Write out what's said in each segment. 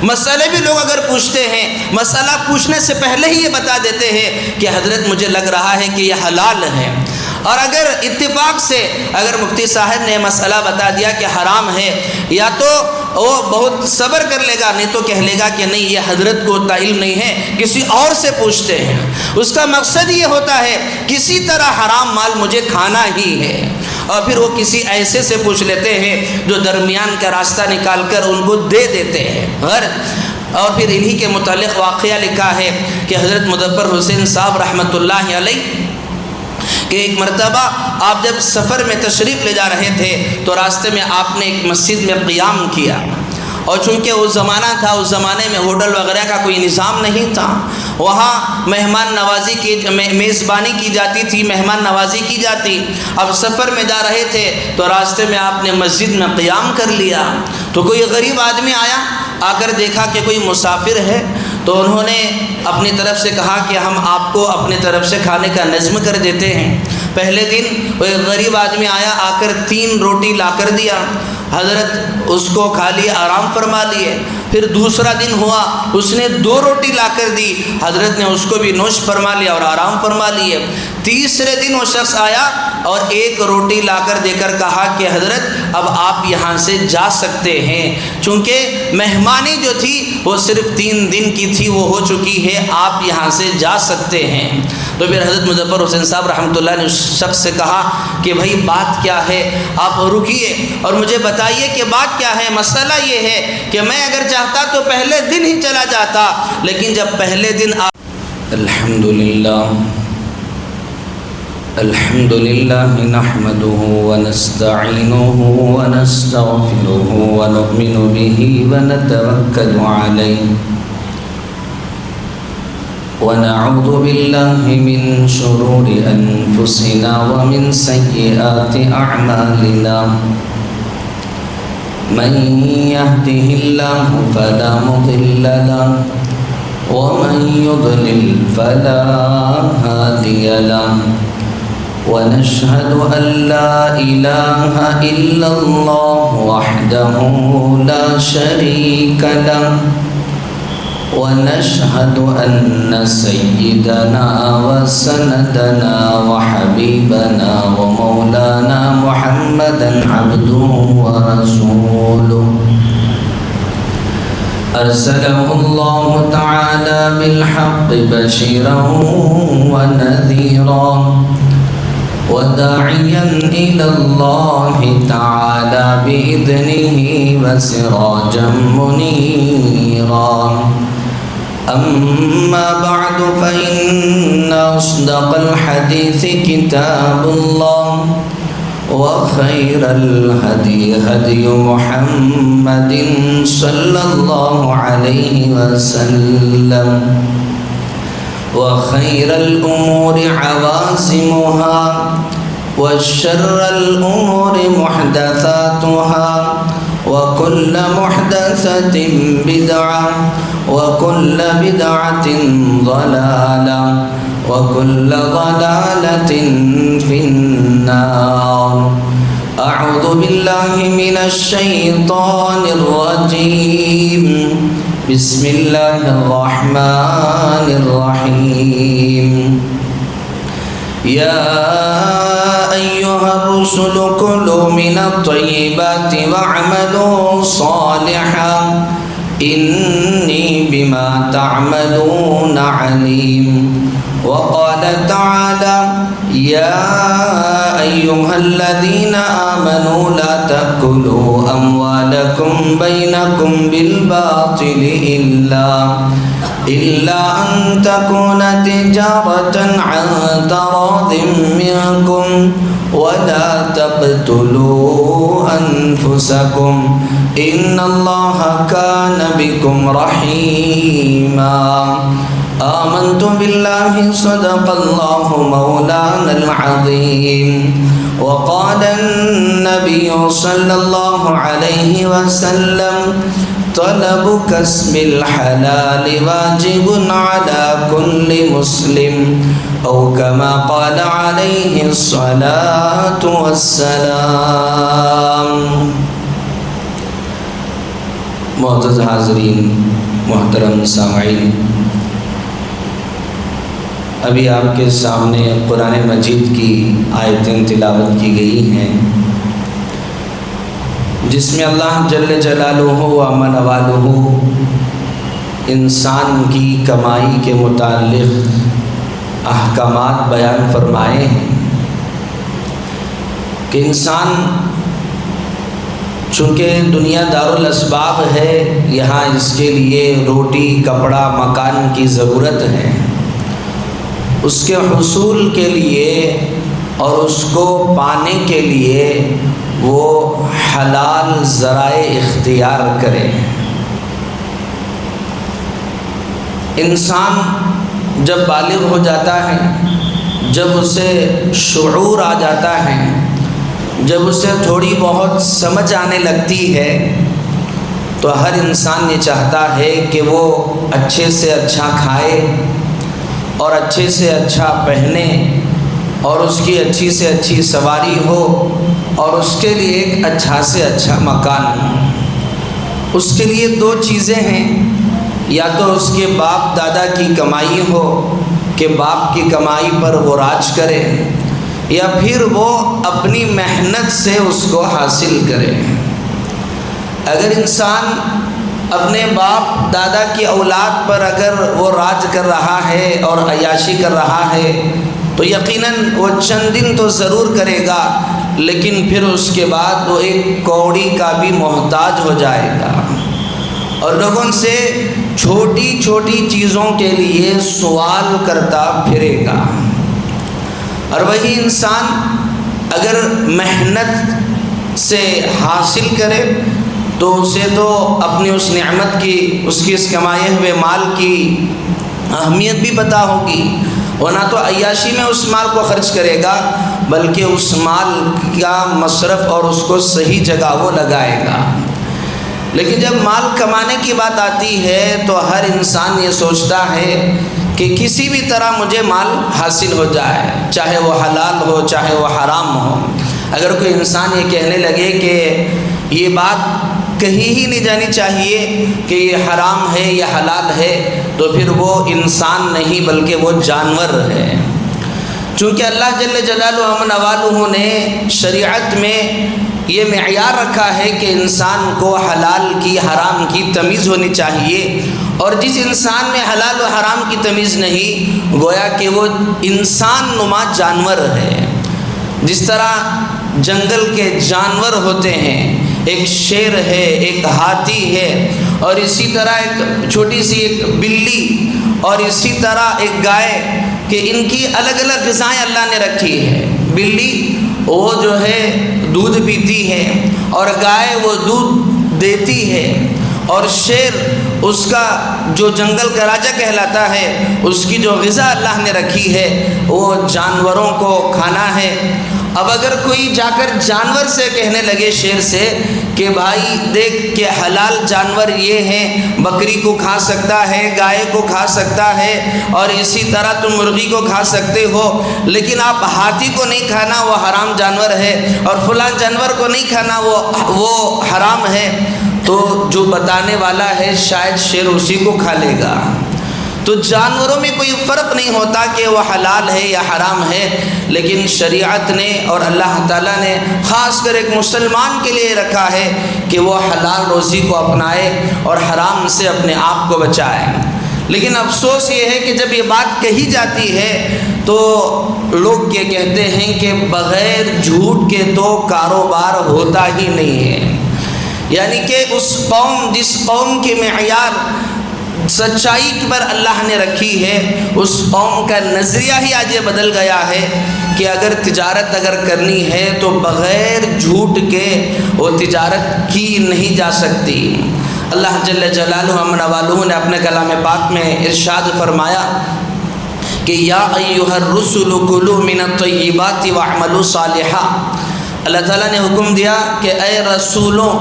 مسئلے بھی لوگ اگر پوچھتے ہیں، مسئلہ پوچھنے سے پہلے ہی یہ بتا دیتے ہیں کہ حضرت مجھے لگ رہا ہے کہ یہ حلال ہے، اور اگر اتفاق سے اگر مفتی صاحب نے مسئلہ بتا دیا کہ حرام ہے، یا تو وہ بہت صبر کر لے گا، نہیں تو کہہ لے گا کہ نہیں یہ حضرت کو اتنا علم نہیں ہے، کسی اور سے پوچھتے ہیں۔ اس کا مقصد یہ ہوتا ہے کسی طرح حرام مال مجھے کھانا ہی ہے، اور پھر وہ کسی ایسے سے پوچھ لیتے ہیں جو درمیان کا راستہ نکال کر ان کو دے دیتے ہیں۔ اور پھر انہی کے متعلق واقعہ لکھا ہے کہ حضرت مظفر حسین صاحب رحمۃ اللہ علیہ کہ ایک مرتبہ آپ جب سفر میں تشریف لے جا رہے تھے تو راستے میں آپ نے ایک مسجد میں قیام کیا، اور چونکہ وہ زمانہ تھا، اس زمانے میں ہوٹل وغیرہ کا کوئی نظام نہیں تھا، وہاں مہمان نوازی کی میزبانی کی جاتی تھی، مہمان نوازی کی جاتی۔ اب سفر میں جا رہے تھے تو راستے میں آپ نے مسجد میں قیام کر لیا، تو کوئی غریب آدمی آیا، آ کر دیکھا کہ کوئی مسافر ہے، تو انہوں نے اپنی طرف سے کہا کہ ہم آپ کو اپنی طرف سے کھانے کا نظم کر دیتے ہیں۔ پہلے دن وہ ایک غریب آدمی آیا، آ کر 3 روٹی لا کر دیا، حضرت اس کو کھا لیے، آرام فرما لیے۔ پھر دوسرا دن ہوا، اس نے 2 روٹی لا کر دی، حضرت نے اس کو بھی نوش فرما لیا اور آرام فرما لیے۔ تیسرے دن وہ شخص آیا اور 1 روٹی لا کر دے کر کہا کہ حضرت اب آپ یہاں سے جا سکتے ہیں، چونکہ مہمانی جو تھی وہ صرف 3 دن کی تھی، وہ ہو چکی ہے، آپ یہاں سے جا سکتے ہیں۔ تو پھر حضرت مظفر حسین صاحب رحمۃ اللہ نے اس شخص سے کہا کہ بھائی بات کیا ہے، آپ رکیے اور مجھے بتائیے کہ بات کیا ہے۔ مسئلہ یہ ہے کہ میں اگر چاہتا تو پہلے دن ہی چلا جاتا، لیکن جب پہلے دن الحمدللہ نحمده ونستعینه ونستغفره ونؤمن به ونتوکل علیہ ونعوذ باللہ من شرور انفسنا ومن سیئات اعمالنا من يهده الله فلا مضل له ومن يضلل فلا هادي له ونشهد أن لا إله إلا الله وحده لا شريك له ونشهد أن سيدنا وسندنا وحبيبنا ومولانا محمدا عبده ورسوله أرسله الله تعالى بالحق بشيرا ونذيرا وداعيا إلى الله تعالى بإذنه وسراجا منيرا أما بعد فإن أصدق الحديث كتاب الله وخير الهدي هدي محمد صلى الله عليه وسلم وخير الأمور عوازمها وشر الأمور محدثاتها وكل محدثة بدعة وكل بدعة ضلالة وكل ضلالة في النار أعوذ بالله من الشيطان الرجيم بسم الله الرحمن الرحيم يا أيها الرسل كلوا من الطيبات واعملوا صالحا إني بما تعملون عليم وقال تعالى يا أيها الذين آمنوا لا تأكلوا أموالكم بينكم بالباطل إلا أن تكون تجارة عن تراض منكم ولا تقتلوا أنفسكم إن الله كان بكم رحيما آمنت بالله صدق الله مولانا العظيم وقال النبي صلى الله عليه وسلم طلب كسب الحلال واجب على كل مسلم أو كما قال عليه الصلاة والسلام معزز حاضرین، محترم سامعین، ابھی آپ کے سامنے قرآن مجید کی آیتیں تلاوت کی گئی ہیں، جس میں اللہ جل جلالہ و عم نوالہ انسان کی کمائی کے متعلق احکامات بیان فرمائے ہیں کہ انسان چونکہ دنیا دار الاسباب ہے، یہاں اس کے لیے روٹی، کپڑا، مکان کی ضرورت ہے، اس کے حصول کے لیے اور اس کو پانے کے لیے وہ حلال ذرائع اختیار کرے۔ انسان جب بالغ ہو جاتا ہے، جب اسے شعور آ جاتا ہے، جب اسے تھوڑی بہت سمجھ آنے لگتی ہے، تو ہر انسان یہ چاہتا ہے کہ وہ اچھے سے اچھا کھائے اور اچھے سے اچھا پہنے اور اس کی اچھی سے اچھی سواری ہو اور اس کے لیے ایک اچھا سے اچھا مکان ہو۔ اس کے لیے دو چیزیں ہیں، یا تو اس کے باپ دادا کی کمائی ہو کہ باپ کی کمائی پر وہ راج کرے، یا پھر وہ اپنی محنت سے اس کو حاصل کرے۔ اگر انسان اپنے باپ دادا کی اولاد پر اگر وہ راج کر رہا ہے اور عیاشی کر رہا ہے تو یقیناً وہ چند دن تو ضرور کرے گا، لیکن پھر اس کے بعد وہ ایک کوڑی کا بھی محتاج ہو جائے گا اور لوگوں سے چھوٹی چھوٹی چیزوں کے لیے سوال کرتا پھرے گا۔ اور وہی انسان اگر محنت سے حاصل کرے تو اسے تو اپنی اس نعمت کی، اس کی اس کمائے ہوئے مال کی اہمیت بھی پتہ ہوگی، وہ نہ تو عیاشی میں اس مال کو خرچ کرے گا بلکہ اس مال کا مصرف اور اس کو صحیح جگہ وہ لگائے گا۔ لیکن جب مال کمانے کی بات آتی ہے تو ہر انسان یہ سوچتا ہے کہ کسی بھی طرح مجھے مال حاصل ہو جائے، چاہے وہ حلال ہو چاہے وہ حرام ہو۔ اگر کوئی انسان یہ کہنے لگے کہ یہ بات کہیں ہی نہیں جانی چاہیے کہ یہ حرام ہے یا حلال ہے، تو پھر وہ انسان نہیں بلکہ وہ جانور ہے۔ چونکہ اللہ جل جلالہ و نوالہ نے شریعت میں یہ معیار رکھا ہے کہ انسان کو حلال کی حرام کی تمیز ہونی چاہیے، اور جس انسان میں حلال و حرام کی تمیز نہیں، گویا کہ وہ انسان نما جانور ہے۔ جس طرح جنگل کے جانور ہوتے ہیں، ایک شیر ہے، ایک ہاتھی ہے، اور اسی طرح ایک چھوٹی سی ایک بلی، اور اسی طرح ایک گائے، کہ ان کی الگ الگ غذائیں اللہ نے رکھی ہے۔ بلی وہ جو ہے دودھ پیتی ہے، اور گائے وہ دودھ دیتی ہے، اور شیر اس کا جو جنگل کا راجا کہلاتا ہے، اس کی جو غذا اللہ نے رکھی ہے وہ جانوروں کو کھانا ہے۔ اب اگر کوئی جا کر جانور سے کہنے لگے، شیر سے، کہ بھائی دیکھ کہ حلال جانور یہ ہیں، بکری کو کھا سکتا ہے، گائے کو کھا سکتا ہے، اور اسی طرح تم مرغی کو کھا سکتے ہو، لیکن آپ ہاتھی کو نہیں کھانا، وہ حرام جانور ہے، اور فلاں جانور کو نہیں کھانا، وہ حرام ہے، تو جو بتانے والا ہے شاید شیر اسی کو کھا لے گا۔ تو جانوروں میں کوئی فرق نہیں ہوتا کہ وہ حلال ہے یا حرام ہے، لیکن شریعت نے اور اللہ تعالیٰ نے خاص کر ایک مسلمان کے لیے رکھا ہے کہ وہ حلال روزی کو اپنائے اور حرام سے اپنے آپ کو بچائے۔ لیکن افسوس یہ ہے کہ جب یہ بات کہی جاتی ہے تو لوگ یہ کہتے ہیں کہ بغیر جھوٹ کے تو کاروبار ہوتا ہی نہیں ہے، یعنی کہ اس قوم، جس قوم کے معیار سچائی پر اللہ نے رکھی ہے، اس قوم کا نظریہ ہی آج یہ بدل گیا ہے کہ اگر تجارت اگر کرنی ہے تو بغیر جھوٹ کے وہ تجارت کی نہیں جا سکتی۔ اللہ جل جلالہ و نوالہ نے اپنے کلام پاک میں ارشاد فرمایا کہ یا ایھا الرسل کلوا من الطیبات واعملوا صالحا۔ اللہ تعالیٰ نے حکم دیا کہ اے رسولوں،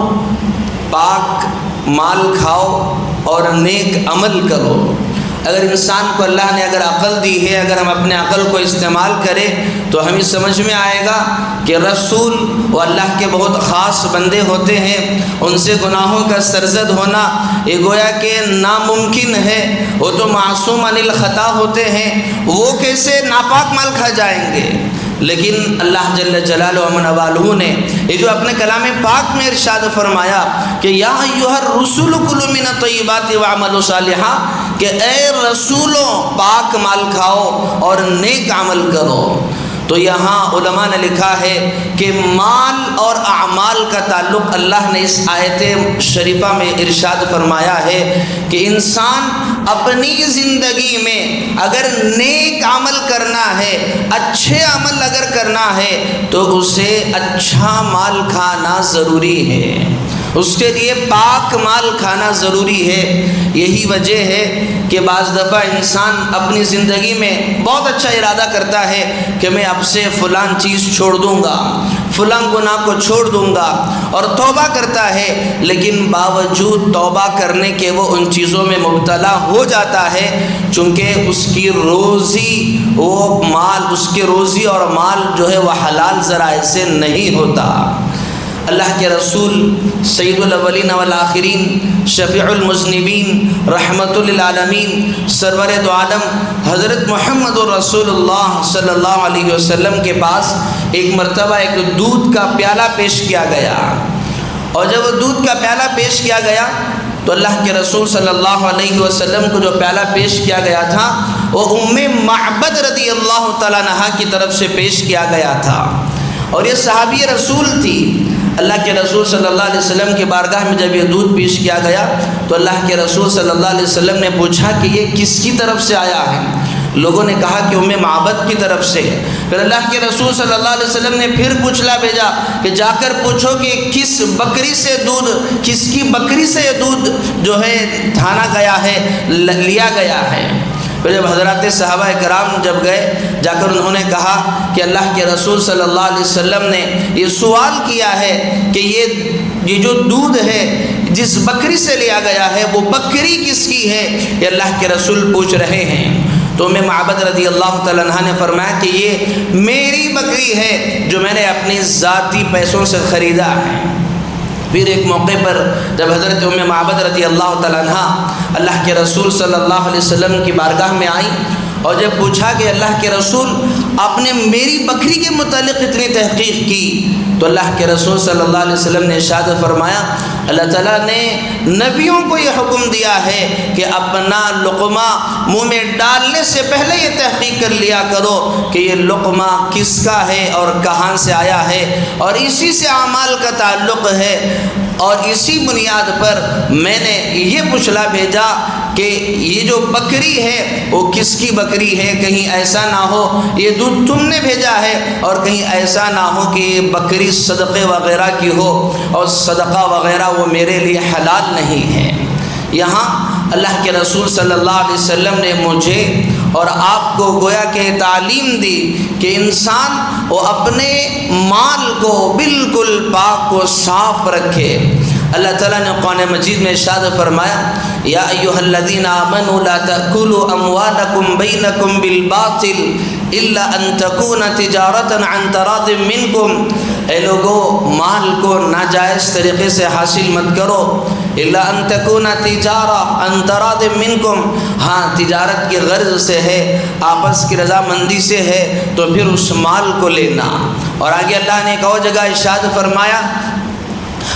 پاک مال کھاؤ اور نیک عمل کرو۔ اگر انسان کو اللہ نے اگر عقل دی ہے، اگر ہم اپنے عقل کو استعمال کریں تو ہمیں سمجھ میں آئے گا کہ رسول وہ اللہ کے بہت خاص بندے ہوتے ہیں، ان سے گناہوں کا سرزد ہونا یہ گویا کہ ناممکن ہے، وہ تو معصوم عن الخطا ہوتے ہیں، وہ کیسے ناپاک مال کھا جائیں گے؟ لیکن اللہ جل جلالہ و والہ نے یہ جو اپنے کلام پاک میں ارشاد فرمایا کہ یا ایھا الرسول کلوا من الطیبات واعملوا صالحا، کہ اے رسولوں پاک مال کھاؤ اور نیک عمل کرو، تو یہاں علماء نے لکھا ہے کہ مال اور اعمال کا تعلق اللہ نے اس آیت شریفہ میں ارشاد فرمایا ہے کہ انسان اپنی زندگی میں اگر نیک عمل کرنا ہے، اچھے عمل اگر کرنا ہے تو اسے اچھا مال کھانا ضروری ہے، اس کے لیے پاک مال کھانا ضروری ہے۔ یہی وجہ ہے کہ بعض دفعہ انسان اپنی زندگی میں بہت اچھا ارادہ کرتا ہے کہ میں اب سے فلان چیز چھوڑ دوں گا، فلان گناہ کو چھوڑ دوں گا، اور توبہ کرتا ہے، لیکن باوجود توبہ کرنے کے وہ ان چیزوں میں مبتلا ہو جاتا ہے چونکہ اس کی روزی وہ مال، اس کی روزی اور مال جو ہے وہ حلال ذرائع سے نہیں ہوتا۔ اللہ کے رسول سید الاولین والآخرین، شفیع المذنبین، رحمت للعالمین، سرور دو عالم حضرت محمد رسول اللہ صلی اللہ علیہ وسلم کے پاس ایک مرتبہ ایک دودھ کا پیالہ پیش کیا گیا، اور جب وہ دودھ کا پیالہ پیش کیا گیا تو اللہ کے رسول صلی اللہ علیہ وسلم کو جو پیالہ پیش کیا گیا تھا وہ ام معبد رضی اللہ تعالیٰ عنہا کی طرف سے پیش کیا گیا تھا، اور یہ صحابی رسول تھی۔ اللہ کے رسول صلی اللہ علیہ وسلم کی بارگاہ میں جب یہ دودھ پیش کیا گیا تو اللہ کے رسول صلی اللہ علیہ وسلم نے پوچھا کہ یہ کس کی طرف سے آیا ہے؟ لوگوں نے کہا کہ ام معبد کی طرف سے۔ پھر اللہ کے رسول صلی اللہ علیہ وسلم نے پھر پوچھلا بھیجا کہ جا کر پوچھو کہ کس بکری سے دودھ، کس کی بکری سے یہ دودھ جو ہے تھانا گیا ہے، لیا گیا ہے۔ پھر جب حضرات صحابہ کرام جب گئے، جا کر انہوں نے کہا کہ اللہ کے رسول صلی اللہ علیہ وسلم نے یہ سوال کیا ہے کہ یہ جو دودھ ہے جس بکری سے لیا گیا ہے وہ بکری کس کی ہے، یہ اللہ کے رسول پوچھ رہے ہیں۔ تو ام معبد رضی اللہ تعالیٰ عنہ نے فرمایا کہ یہ میری بکری ہے جو میں نے اپنی ذاتی پیسوں سے خریدا ہے۔ پھر ایک موقع پر جب حضرت ام معبد رضی اللہ تعالیٰ عنہ اللہ کے رسول صلی اللہ علیہ وسلم کی بارگاہ میں آئی، اور جب پوچھا کہ اللہ کے رسول آپ نے میری بکری کے متعلق اتنی تحقیق کی، تو اللہ کے رسول صلی اللہ علیہ وسلم نے ارشاد فرمایا اللہ تعالیٰ نے نبیوں کو یہ حکم دیا ہے کہ اپنا لقمہ منہ میں ڈالنے سے پہلے یہ تحقیق کر لیا کرو کہ یہ لقمہ کس کا ہے اور کہاں سے آیا ہے، اور اسی سے اعمال کا تعلق ہے، اور اسی بنیاد پر میں نے یہ پوچھلا بھیجا کہ یہ جو بکری ہے وہ کس کی بکری ہے، کہیں ایسا نہ ہو یہ دودھ تم نے بھیجا ہے، اور کہیں ایسا نہ ہو کہ یہ بکری صدقے وغیرہ کی ہو اور صدقہ وغیرہ وہ میرے لیے حلال نہیں ہے۔ یہاں اللہ کے رسول صلی اللہ علیہ وسلم نے مجھے اور آپ کو گویا کہ تعلیم دی کہ انسان وہ اپنے مال کو بالکل پاک و صاف رکھے۔ اللہ تعالیٰ نے قرآن مجید میں ارشاد فرمایا یا ایھا الذین آمنوا لا تأکلوا اموالکم بینکم بالباطل الا ان تکون تجارۃ عن تراض منکم، اے لوگو مال کو ناجائز طریقے سے حاصل مت کرو، الا ان تکون تجارۃ عن تراض منکم، ہاں تجارت کی غرض سے ہے، آپس کی رضامندی سے ہے تو پھر اس مال کو لینا۔ اور آگے اللہ نے ایک اور جگہ ارشاد فرمایا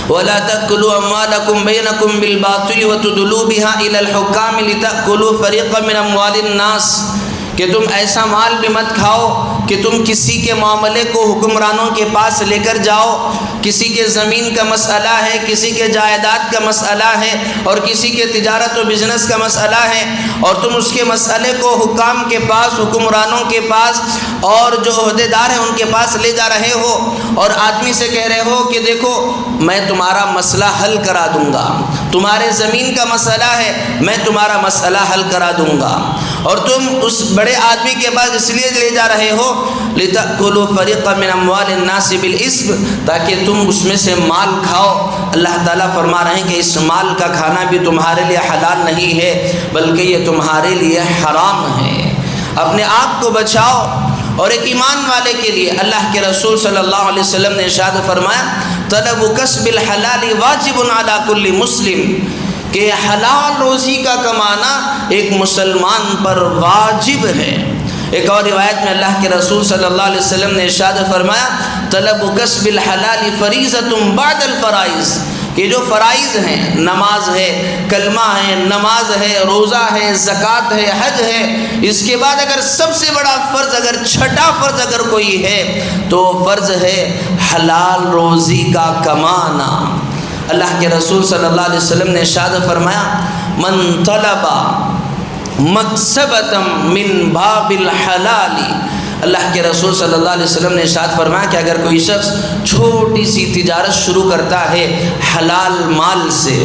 وَلَا تَأْكُلُوا أَمْوَالَكُمْ بَيْنَكُمْ بِالْبَاطِلِ وَتُدْلُوا بِهَا إِلَى الْحُكَّامِ لِتَأْكُلُوا فَرِيقًا مِنْ أَمْوَالِ النَّاسِ، کہ تم ایسا مال بھی مت کھاؤ کہ تم کسی کے معاملے کو حکمرانوں کے پاس لے کر جاؤ، کسی کے زمین کا مسئلہ ہے، کسی کے جائیداد کا مسئلہ ہے، اور کسی کے تجارت و بزنس کا مسئلہ ہے، اور تم اس کے مسئلے کو حکام کے پاس، حکمرانوں کے پاس، اور جو عہدیدار ہیں ان کے پاس لے جا رہے ہو، اور آدمی سے کہہ رہے ہو کہ دیکھو میں تمہارا مسئلہ حل کرا دوں گا، تمہارے زمین کا مسئلہ ہے میں تمہارا مسئلہ حل کرا دوں گا، اور تم اس بڑے آدمی کے پاس اس لیے لے جا رہے ہو لِتَأْكُلُوا فَرِيقًا مِنْ أَمْوَالِ النَّاسِ بِالْإِثْمِ، تاکہ تم اس میں سے مال کھاؤ۔ اللہ تعالیٰ فرما رہے ہیں کہ اس مال کا کھانا بھی تمہارے لیے حلال نہیں ہے بلکہ یہ تمہارے لیے حرام ہے۔ اپنے آپ کو بچاؤ۔ اور ایک ایمان والے کے لیے اللہ کے رسول صلی اللہ علیہ وسلم نے ارشاد فرمایا طلب کسب الحلال واجب علی کل مسلم، کہ حلال روزی کا کمانا ایک مسلمان پر واجب ہے۔ ایک اور روایت میں اللہ کے رسول صلی اللہ علیہ وسلم نے ارشاد فرمایا طلب کسب الحلال فریضۃ بعد الفرائض، یہ جو فرائض ہیں، نماز ہے، کلمہ ہے، نماز ہے، روزہ ہے، زکوٰۃ ہے، حج ہے، اس کے بعد اگر سب سے بڑا فرض، اگر چھٹا فرض اگر کوئی ہے تو فرض ہے حلال روزی کا کمانا۔ اللہ کے رسول صلی اللہ علیہ وسلم نے ارشاد فرمایا من طلب مکسبۃ من باب الحلال، اللہ کے رسول صلی اللہ علیہ وسلم نے ارشاد فرمایا کہ اگر کوئی شخص چھوٹی سی تجارت شروع کرتا ہے حلال مال سے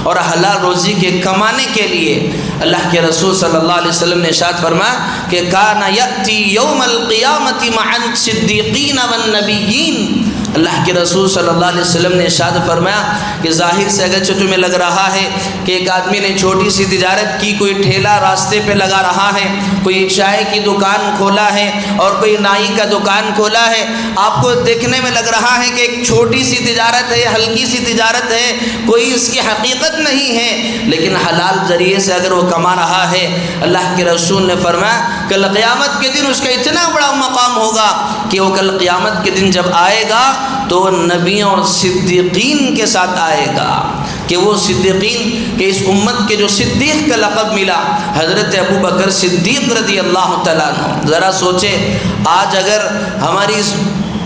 اور حلال روزی کے کمانے کے لیے، اللہ کے رسول صلی اللہ علیہ وسلم نے ارشاد فرمایا کہ کان یأتی یوم القیامۃ مع الصدیقین والنبیین، اللہ کے رسول صلی اللہ علیہ وسلم نے ارشاد فرمایا کہ ظاہر سے اگرچہ تمہیں لگ رہا ہے کہ ایک آدمی نے چھوٹی سی تجارت کی، کوئی ٹھیلا راستے پہ لگا رہا ہے، کوئی چائے کی دکان کھولا ہے اور کوئی نائی کا دکان کھولا ہے، آپ کو دیکھنے میں لگ رہا ہے کہ ایک چھوٹی سی تجارت ہے، ہلکی سی تجارت ہے، کوئی اس کی حقیقت نہیں ہے، لیکن حلال ذریعے سے اگر وہ کما رہا ہے، اللہ کے رسول نے فرمایا کل قیامت کے دن اس کا اتنا بڑا مقام ہوگا کہ وہ کل قیامت کے دن جب آئے گا تو نبیوں اور صدیقین کے ساتھ آئے گا، کہ وہ صدیقین کہ اس امت کے جو صدیق کا لقب ملا حضرت ابو بکر صدیق رضی اللہ تعالیٰ عنہ۔ ذرا سوچے آج اگر ہماری اس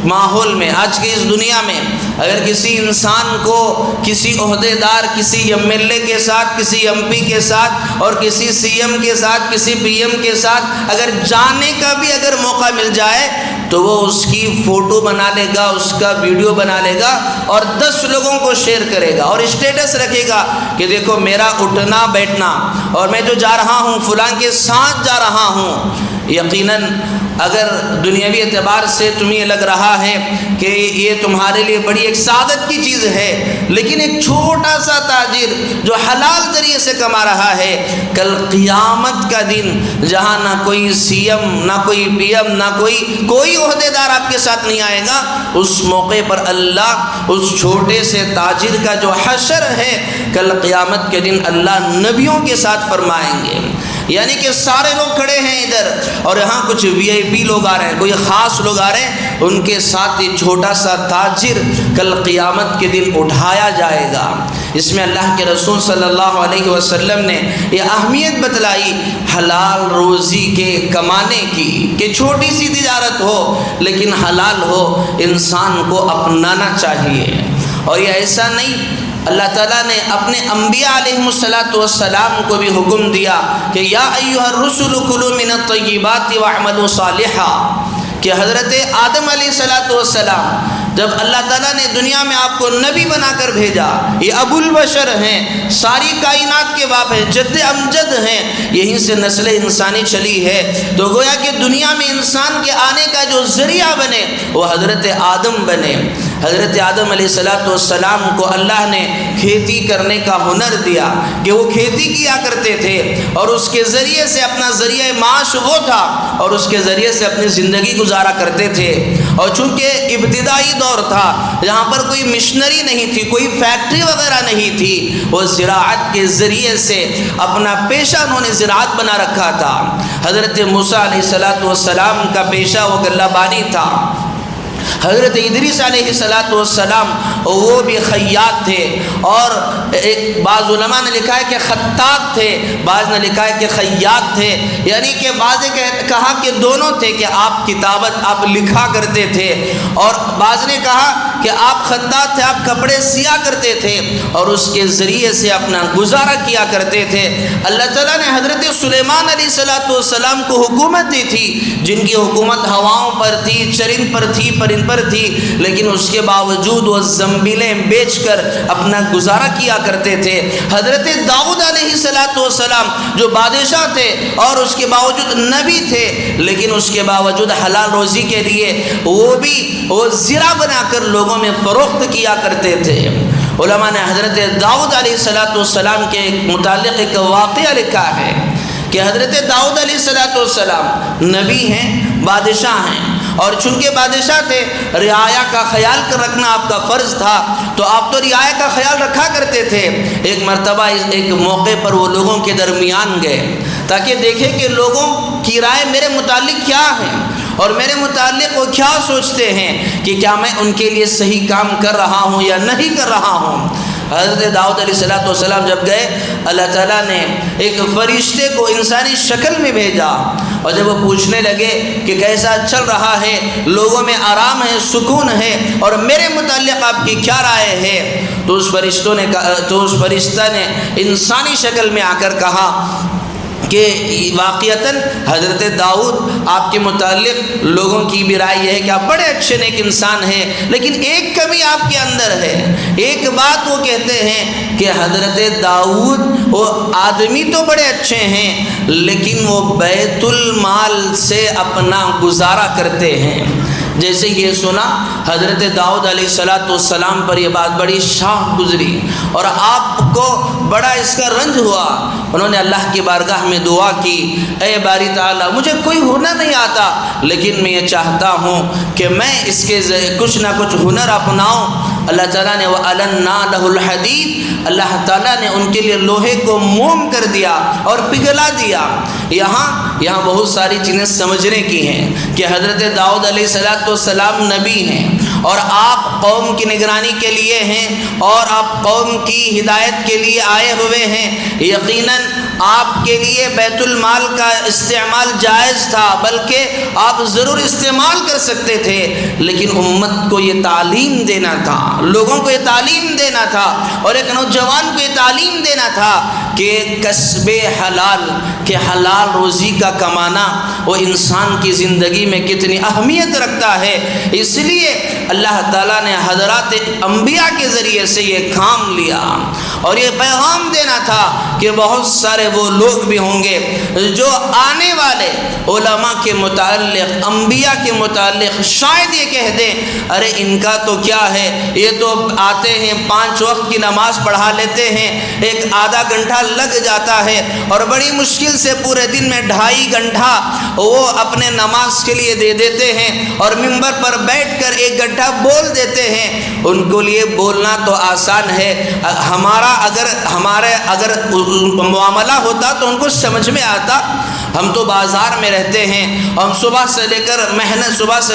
ماحول میں، آج کی اس دنیا میں اگر کسی انسان کو کسی عہدے دار، کسی ایم ایل اے کے ساتھ، کسی ایم پی کے ساتھ اور کسی سی ایم کے ساتھ، کسی پی ایم کے ساتھ اگر جانے کا بھی اگر موقع مل جائے تو وہ اس کی فوٹو بنا لے گا، اس کا ویڈیو بنا لے گا اور 10 لوگوں کو شیئر کرے گا اور اسٹیٹس رکھے گا کہ دیکھو میرا اٹھنا بیٹھنا اور میں جو جا رہا ہوں فلاں کے ساتھ جا رہا ہوں۔ یقیناً اگر دنیاوی اعتبار سے تمہیں یہ لگ رہا ہے کہ یہ تمہارے لیے بڑی ایک سعادت کی چیز ہے، لیکن ایک چھوٹا سا تاجر جو حلال ذریعے سے کما رہا ہے، کل قیامت کا دن جہاں نہ کوئی سی ایم، نہ کوئی پی ایم، نہ کوئی عہدے دار آپ کے ساتھ نہیں آئے گا، اس موقع پر اللہ اس چھوٹے سے تاجر کا جو حشر ہے کل قیامت کے دن اللہ نبیوں کے ساتھ فرمائیں گے۔ یعنی کہ سارے لوگ کھڑے ہیں ادھر اور یہاں کچھ وی آئی پی لوگ آ رہے ہیں، کوئی خاص لوگ آ رہے ہیں، ان کے ساتھ یہ چھوٹا سا تاجر کل قیامت کے دن اٹھایا جائے گا۔ اس میں اللہ کے رسول صلی اللہ علیہ وسلم نے یہ اہمیت بتلائی حلال روزی کے کمانے کی، کہ چھوٹی سی تجارت ہو لیکن حلال ہو، انسان کو اپنانا چاہیے۔ اور یہ ایسا نہیں، اللہ تعالیٰ نے اپنے انبیاء علیہم السلام کو بھی حکم دیا کہ یا ایھا الرسل کلوا من الطیبات واعملوا صالحا، کہ حضرت آدم علیہ السلام جب اللہ تعالیٰ نے دنیا میں آپ کو نبی بنا کر بھیجا، یہ ابو البشر ہیں، ساری کائنات کے باپ ہیں، جد امجد ہیں، یہیں سے نسل انسانی چلی ہے، تو گویا کہ دنیا میں انسان کے آنے کا جو ذریعہ بنے وہ حضرت آدم بنے۔ حضرت آدم علیہ السلام کو اللہ نے کھیتی کرنے کا ہنر دیا کہ وہ کھیتی کیا کرتے تھے اور اس کے ذریعے سے اپنا ذریعہ معاش وہ تھا اور اس کے ذریعے سے اپنی زندگی گزارا کرتے تھے۔ اور چونکہ ابتدائی دور تھا جہاں پر کوئی مشنری نہیں تھی، کوئی فیکٹری وغیرہ نہیں تھی، وہ زراعت کے ذریعے سے اپنا پیشہ انہوں نے زراعت بنا رکھا تھا۔ حضرت موسیٰ علیہ السلام کا پیشہ وہ غلہ بانی تھا۔ حضرت ادریس علیہ السلام وہ بھی خیاط تھے، اور ایک بعض علماء نے لکھا ہے کہ خطاط تھے، بعض نے لکھا ہے کہ خیاط تھے، یعنی کہ بعض نے کہا کہ دونوں تھے، کہ آپ کتابت آپ لکھا کرتے تھے، اور بعض نے کہا کہ آپ خطاط تھے، آپ کپڑے سیا کرتے تھے اور اس کے ذریعے سے اپنا گزارا کیا کرتے تھے۔ اللہ تعالیٰ نے حضرت سلیمان علیہ السلام کو حکومت دی تھی، جن کی حکومت ہواؤں پر تھی، چرند پر تھی، پرند پر تھی، لیکن اس کے باوجود وہ زنبیلیں بیچ کر اپنا گزارا کیا کرتے تھے۔ حضرت داؤد علیہ السلام جو بادشاہ تھے اور اس کے باوجود نبی تھے، لیکن اس کے باوجود حلال روزی کے لیے وہ زرہ بنا کر لوگوں میں فروخت کیا کرتے تھے۔ علماء نے حضرت داؤد علیہ السلام کے متعلق ایک واقعہ لکھا ہے کہ حضرت داؤد علیہ السلام نبی ہیں، بادشاہ ہیں، اور چونکہ بادشاہ تھے، رعایا کا خیال رکھنا آپ کا فرض تھا، تو آپ تو رعایا کا خیال رکھا کرتے تھے۔ ایک مرتبہ ایک موقع پر وہ لوگوں کے درمیان گئے تاکہ دیکھیں کہ لوگوں کی رائے میرے متعلق کیا ہے اور میرے متعلق وہ کیا سوچتے ہیں، کہ کیا میں ان کے لیے صحیح کام کر رہا ہوں یا نہیں کر رہا ہوں۔ حضرت داؤد علیہ السلام جب گئے، اللہ تعالیٰ نے ایک فرشتے کو انسانی شکل میں بھیجا، اور جب وہ پوچھنے لگے کہ کیسا چل رہا ہے، لوگوں میں آرام ہے، سکون ہے، اور میرے متعلق آپ کی کیا رائے ہے، تو اس فرشتہ نے انسانی شکل میں آ کر کہا کہ واقعتاً حضرت داؤد آپ کے متعلق لوگوں کی بھی رائے یہ ہے کہ آپ بڑے اچھے نیک انسان ہیں، لیکن ایک کمی آپ کے اندر ہے۔ ایک بات وہ کہتے ہیں کہ حضرت داؤد وہ آدمی تو بڑے اچھے ہیں، لیکن وہ بیت المال سے اپنا گزارا کرتے ہیں۔ جیسے یہ سنا، حضرت داؤد علیہ السلام پر یہ بات بڑی شاق گزری اور آپ کو بڑا اس کا رنج ہوا۔ انہوں نے اللہ کی بارگاہ میں دعا کی، اے باری تعالیٰ، مجھے کوئی ہنر نہیں آتا، لیکن میں یہ چاہتا ہوں کہ میں اس کے کچھ نہ کچھ ہنر اپناؤں۔ اللہ تعالیٰ نے وَأَلَنَّا لَهُ الْحَدِيدَ، اللہ تعالیٰ نے ان کے لیے لوہے کو موم کر دیا اور پگھلا دیا۔ یہاں بہت ساری چیزیں سمجھنے کی ہیں کہ حضرت داؤد علیہ السلام نبی ہیں، اور آپ قوم کی نگرانی کے لیے ہیں، اور آپ قوم کی ہدایت کے لیے آئے ہوئے ہیں۔ یقیناً آپ کے لیے بیت المال کا استعمال جائز تھا، بلکہ آپ ضرور استعمال کر سکتے تھے، لیکن امت کو یہ تعلیم دینا تھا، لوگوں کو یہ تعلیم دینا تھا، اور ایک نوجوان کو یہ تعلیم دینا تھا کہ کسب حلال، کہ حلال روزی کا کمانا وہ انسان کی زندگی میں کتنی اہمیت رکھتا ہے۔ اس لیے اللہ تعالیٰ نے حضرات انبیاء کے ذریعے سے یہ کام لیا، اور یہ پیغام دینا تھا کہ بہت سارے وہ لوگ بھی ہوں گے جو آنے والے علماء کے متعلق، انبیاء کے متعلق شاید یہ کہہ دیں، ارے ان کا تو کیا ہے، یہ تو آتے ہیں 5 وقت کی نماز پڑھا لیتے ہیں، ایک آدھا گھنٹہ لگ جاتا ہے، اور بڑی مشکل سے پورے دن میں 2.5 گھنٹہ وہ اپنے نماز کے لیے دے دیتے ہیں، اور ممبر پر بیٹھ کر 1 گھنٹہ بول دیتے ہیں۔ ان کو لیے بولنا تو آسان ہے، ہمارے اگر معاملہ ہوتا تو ان کو سمجھ میں آتا۔ ہم تو بازار میں رہتے ہیں، ہم صبح سے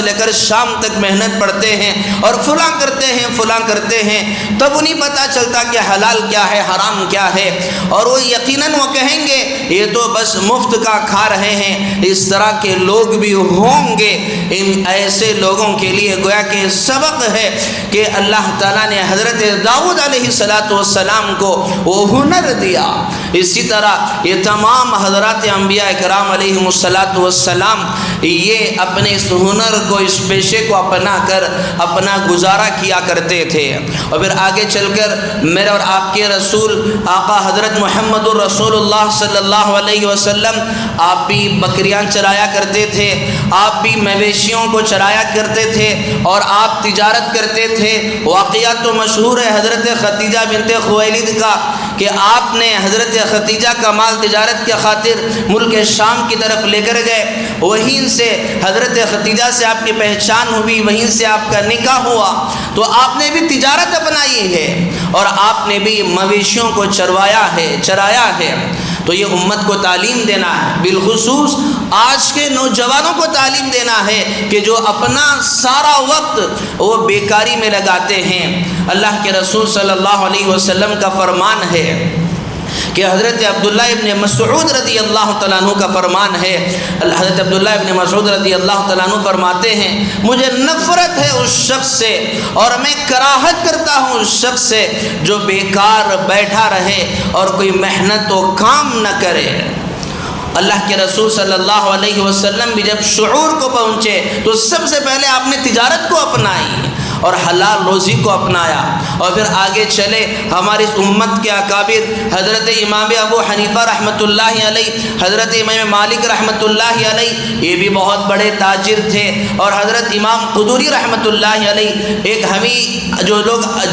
لے کر شام تک محنت پڑھتے ہیں اور فلاں کرتے ہیں، تب انہیں پتہ چلتا کہ حلال کیا ہے، حرام کیا ہے، اور وہ یقیناً وہ کہیں گے یہ تو بس مفت کا کھا رہے ہیں۔ اس طرح کے لوگ بھی ہوں گے۔ ان ایسے لوگوں کے لیے گویا کہ سبق ہے کہ اللہ تعالیٰ نے حضرت داؤد علیہ السلام کو وہ ہنر دیا۔ اسی طرح یہ تمام حضرات انبیاء اکرام علیہم السلام یہ اپنے اس ہنر کو، اس پیشے کو اپنا کر اپنا گزارا کیا کرتے تھے۔ اور پھر آگے چل کر میرے اور آپ کے رسول آقا حضرت محمد الرسول اللہ صلی اللہ علیہ وسلم، آپ بھی بکریاں چرایا کرتے تھے، آپ بھی مویشیوں کو چرایا کرتے تھے، اور آپ تجارت کرتے تھے۔ واقعہ تو مشہور ہے حضرت خدیجہ بنت خویلد کا، کہ آپ نے حضرت خدیجہ کا مال تجارت کے خاطر ملک شام کی طرف لے کر گئے، وہیں سے حضرت خدیجہ سے آپ کی پہچان ہوئی، وہیں سے آپ کا نکاح ہوا، تو آپ نے بھی تجارت اپنائی ہے اور آپ نے بھی مویشیوں کو چرایا ہے۔ تو یہ امت کو تعلیم دینا ہے، بالخصوص آج کے نوجوانوں کو تعلیم دینا ہے کہ جو اپنا سارا وقت وہ بیکاری میں لگاتے ہیں۔ اللہ کے رسول صلی اللہ علیہ وسلم کا فرمان ہے کہ حضرت عبداللہ ابن مسعود رضی اللہ تعالیٰ عنہ کا فرمان ہے، حضرت عبداللہ ابن مسعود رضی اللہ تعالیٰ عنہ فرماتے ہیں مجھے نفرت ہے اس شخص سے اور میں کراہت کرتا ہوں اس شخص سے جو بیکار بیٹھا رہے اور کوئی محنت و کام نہ کرے۔ اللہ کے رسول صلی اللہ علیہ وسلم بھی جب شعور کو پہنچے تو سب سے پہلے آپ نے تجارت کو اپنائی اور حلال روزی کو اپنایا، اور پھر آگے چلے ہماری امت کے اکابر حضرت امام ابو حنیفہ رحمۃ اللہ علیہ، حضرت امام مالک رحمۃ اللہ علیہ، یہ بھی بہت بڑے تاجر تھے، اور حضرت امام قدوری رحمۃ اللہ علیہ، ایک ہمیں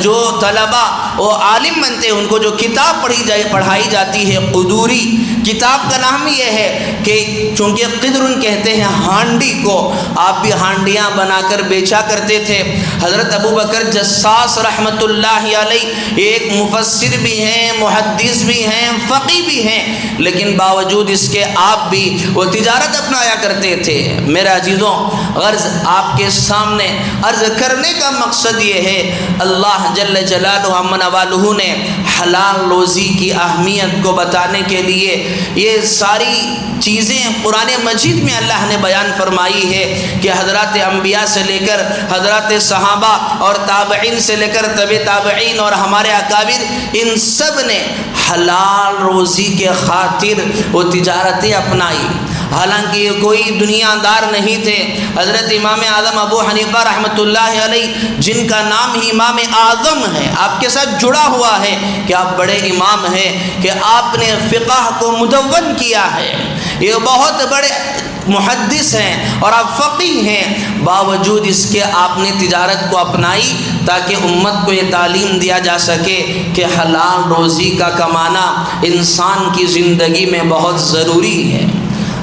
جو طلبہ وہ عالم بنتے ہیں ان کو جو کتاب پڑھائی جاتی ہے قدوری کتاب کا نام یہ ہے کہ چونکہ قدرن کہتے ہیں ہانڈی کو، آپ بھی ہانڈیاں بنا کر بیچا کرتے تھے۔ حضرت ابو بکر جساس رحمۃ اللہ علیہ ایک مفسر بھی ہیں، محدث بھی ہیں، فقی بھی ہیں، لیکن باوجود اس کے آپ بھی وہ تجارت اپنایا کرتے تھے۔ میرے عزیزوں، غرض آپ کے سامنے عرض کرنے کا مقصد یہ ہے، اللہ جل جلالہ عما والہ نے حلال روزی کی اہمیت کو بتانے کے لیے یہ ساری چیزیں قرآن مجید میں اللہ نے بیان فرمائی ہے کہ حضرات انبیاء سے لے کر حضرات صحابہ اور تابعین سے لے کر تبع تابعین اور ہمارے اکابر، ان سب نے حلال روزی کے خاطر وہ تجارتیں اپنائی، حالانکہ یہ کوئی دنیا دار نہیں تھے۔ حضرت امام اعظم ابو حنیفہ رحمۃ اللہ علیہ، جن کا نام ہی امام اعظم ہے، آپ کے ساتھ جڑا ہوا ہے کہ آپ بڑے امام ہیں، کہ آپ نے فقہ کو مدون کیا ہے، یہ بہت بڑے محدث ہیں اور آپ فقیہ ہیں، باوجود اس کے آپ نے تجارت کو اپنائی تاکہ امت کو یہ تعلیم دیا جا سکے کہ حلال روزی کا کمانا انسان کی زندگی میں بہت ضروری ہے۔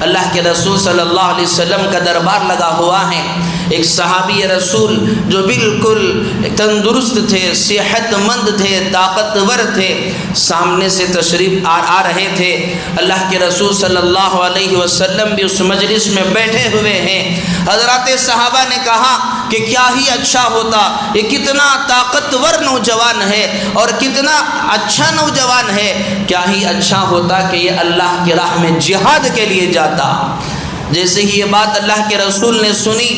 اللہ کے رسول صلی اللہ علیہ وسلم کا دربار لگا ہوا ہے، ایک صحابی رسول جو بالکل تندرست تھے، صحت مند تھے، طاقتور تھے، سامنے سے تشریف آ رہے تھے۔ اللہ کے رسول صلی اللہ علیہ وسلم بھی اس مجلس میں بیٹھے ہوئے ہیں۔ حضرات صحابہ نے کہا کہ کیا ہی اچھا ہوتا، یہ کتنا طاقتور نوجوان ہے اور کتنا اچھا نوجوان ہے، کیا ہی اچھا ہوتا کہ یہ اللہ کی راہ میں جہاد کے لیے جاتا۔ جیسے ہی یہ بات اللہ کے رسول نے سنی،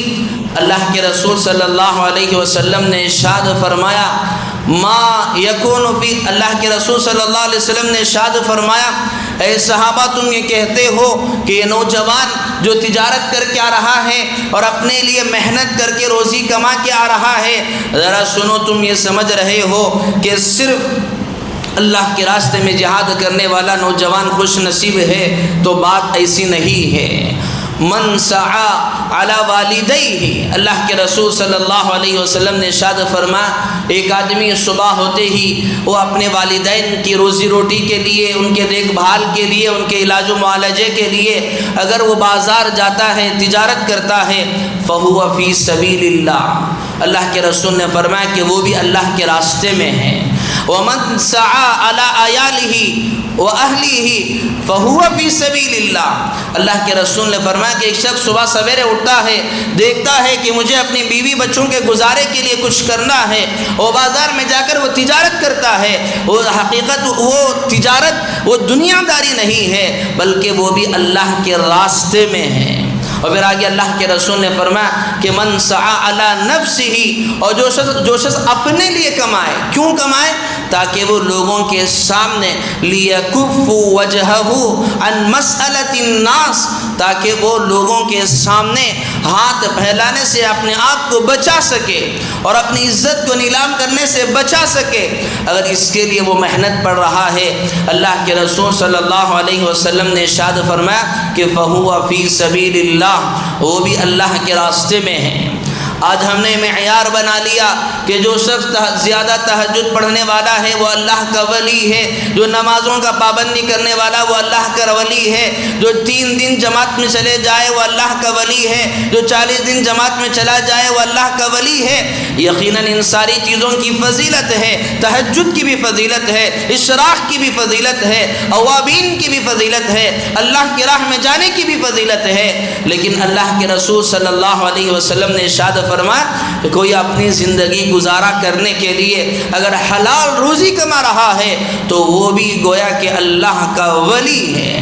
اللہ کے رسول صلی اللہ علیہ وسلم نے ارشاد فرمایا ما یکون فی، اللہ کے رسول صلی اللہ علیہ وسلم نے ارشاد فرمایا اے صحابہ، تم یہ کہتے ہو کہ یہ نوجوان جو تجارت کر کے آ رہا ہے اور اپنے لیے محنت کر کے روزی کما کے آ رہا ہے، ذرا سنو، تم یہ سمجھ رہے ہو کہ صرف اللہ کے راستے میں جہاد کرنے والا نوجوان خوش نصیب ہے، تو بات ایسی نہیں ہے۔ من سعى علی والدیہ، اللہ کے رسول صلی اللہ علیہ وسلم نے ارشاد فرمایا ایک آدمی صبح ہوتے ہی وہ اپنے والدین کی روزی روٹی کے لیے، ان کے دیکھ بھال کے لیے، ان کے علاج و معالجے کے لیے اگر وہ بازار جاتا ہے، تجارت کرتا ہے، فہو فی سبیل اللہ، اللہ کے رسول نے فرمایا کہ وہ بھی اللہ کے راستے میں ہے۔ ومن سعى علی عیالہ وَأَهْلِهِ فَهُوَ فِي سَبِيلِ اللَّهِ، اللہ کے رسول نے فرمایا کہ ایک شخص صبح سویرے اٹھتا ہے، دیکھتا ہے کہ مجھے اپنی بیوی بچوں کے گزارے کے لیے کچھ کرنا ہے، وہ بازار میں جا کر وہ تجارت کرتا ہے، وہ حقیقت وہ تجارت وہ دنیا داری نہیں ہے بلکہ وہ بھی اللہ کے راستے میں ہے۔ اور پھر آگے اللہ کے رسول نے فرمایا کہ من سعى علی نفسہ، اور جو شخص اپنے لیے کمائے، کیوں کمائے؟ تاکہ وہ لوگوں کے سامنے لیکف وجہہ عن مسألۃ الناس، تاکہ وہ لوگوں کے سامنے ہاتھ پھیلانے سے اپنے آپ کو بچا سکے اور اپنی عزت کو نیلام کرنے سے بچا سکے، اگر اس کے لیے وہ محنت پڑ رہا ہے، اللہ کے رسول صلی اللہ علیہ وسلم نے ارشاد فرمایا کہ فَهُوَ فِي سَبِيلِ اللَّهِ، وہ بھی اللہ کے راستے میں ہے۔ آج ہم نے معیار بنا لیا کہ جو شخص زیادہ تہجد پڑھنے والا ہے وہ اللہ کا ولی ہے، جو نمازوں کا پابندی کرنے والا وہ اللہ کا ولی ہے، جو 3 دن جماعت میں چلے جائے وہ اللہ کا ولی ہے، جو 40 دن جماعت میں چلا جائے وہ اللہ کا ولی ہے۔ یقیناً ان ساری چیزوں کی فضیلت ہے، تہجد کی بھی فضیلت ہے، اشراق کی بھی فضیلت ہے، اوابین کی بھی فضیلت ہے، اللہ کی راہ میں جانے کی بھی فضیلت ہے، لیکن اللہ کے رسول صلی اللہ علیہ وسلم نے ارشاد فرمایا کہ کوئی اپنی زندگی گزارا کرنے کے لیے اگر حلال روزی کما رہا ہے تو وہ بھی گویا کہ اللہ کا ولی ہے۔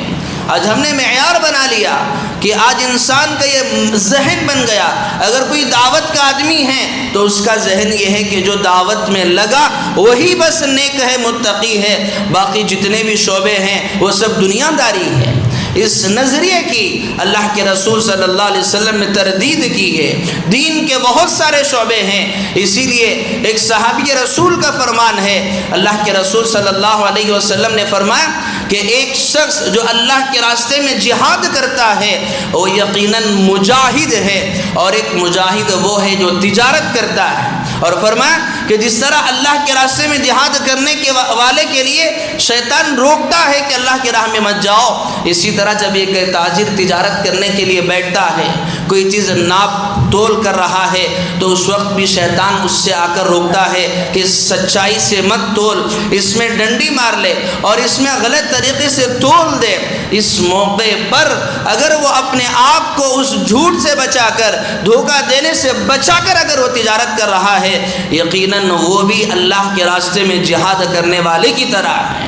آج ہم نے معیار بنا لیا کہ آج انسان کا یہ ذہن بن گیا، اگر کوئی دعوت کا آدمی ہے تو اس کا ذہن یہ ہے کہ جو دعوت میں لگا وہی بس نیک ہے، متقی ہے، باقی جتنے بھی شعبے ہیں وہ سب دنیا داری ہے۔ اس نظریے کی اللہ کے رسول صلی اللہ علیہ وسلم نے تردید کی ہے۔ دین کے بہت سارے شعبے ہیں، اسی لیے ایک صحابی رسول کا فرمان ہے، اللہ کے رسول صلی اللہ علیہ وسلم نے فرمایا کہ ایک شخص جو اللہ کے راستے میں جہاد کرتا ہے وہ یقیناً مجاہد ہے، اور ایک مجاہد وہ ہے جو تجارت کرتا ہے۔ اور فرمایا کہ جس طرح اللہ کے راستے میں جہاد کرنے کے والے کے لیے شیطان روکتا ہے کہ اللہ کی راہ میں مت جاؤ، اسی طرح جب ایک تاجر تجارت کرنے کے لیے بیٹھتا ہے، کوئی چیز ناپ تول کر رہا ہے تو اس وقت بھی شیطان اس سے آ کر روکتا ہے کہ سچائی سے مت تول، اس میں ڈنڈی مار لے اور اس میں غلط طریقے سے تول دے۔ اس موقع پر اگر وہ اپنے آپ کو اس جھوٹ سے بچا کر، دھوکہ دینے سے بچا کر اگر وہ تجارت کر رہا ہے، یقیناً وہ بھی اللہ کے راستے میں جہاد کرنے والے کی طرح ہے۔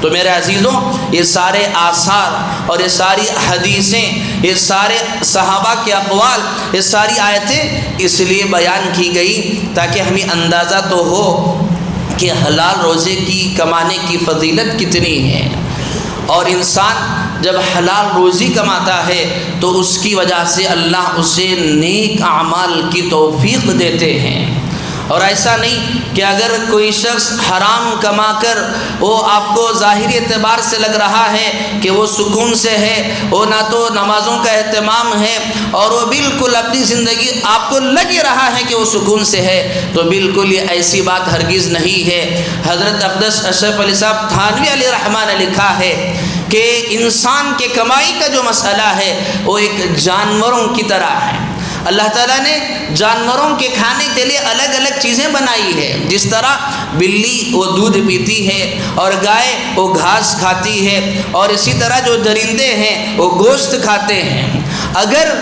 تو میرے عزیزوں، یہ سارے آثار اور یہ ساری حدیثیں، یہ سارے صحابہ کے اقوال، یہ ساری آیتیں اس لیے بیان کی گئی تاکہ ہمیں اندازہ تو ہو کہ حلال روزے کی کمانے کی فضیلت کتنی ہے۔ اور انسان جب حلال روزی کماتا ہے تو اس کی وجہ سے اللہ اسے نیک اعمال کی توفیق دیتے ہیں۔ اور ایسا نہیں کہ اگر کوئی شخص حرام کما کر وہ آپ کو ظاہری اعتبار سے لگ رہا ہے کہ وہ سکون سے ہے، وہ نہ تو نمازوں کا اہتمام ہے اور وہ بالکل اپنی زندگی آپ کو لگ ہی رہا ہے کہ وہ سکون سے ہے، تو بالکل یہ ایسی بات ہرگز نہیں ہے۔ حضرت اقدس اشرف علی صاحب تھانوی علیہ رحمٰن نے لکھا ہے کہ انسان کے کمائی کا جو مسئلہ ہے وہ ایک جانوروں کی طرح ہے۔ اللہ تعالیٰ نے جانوروں کے کھانے کے لیے الگ الگ چیزیں بنائی ہے، جس طرح بلی وہ دودھ پیتی ہے اور گائے وہ گھاس کھاتی ہے، اور اسی طرح جو درندے ہیں وہ گوشت کھاتے ہیں۔ اگر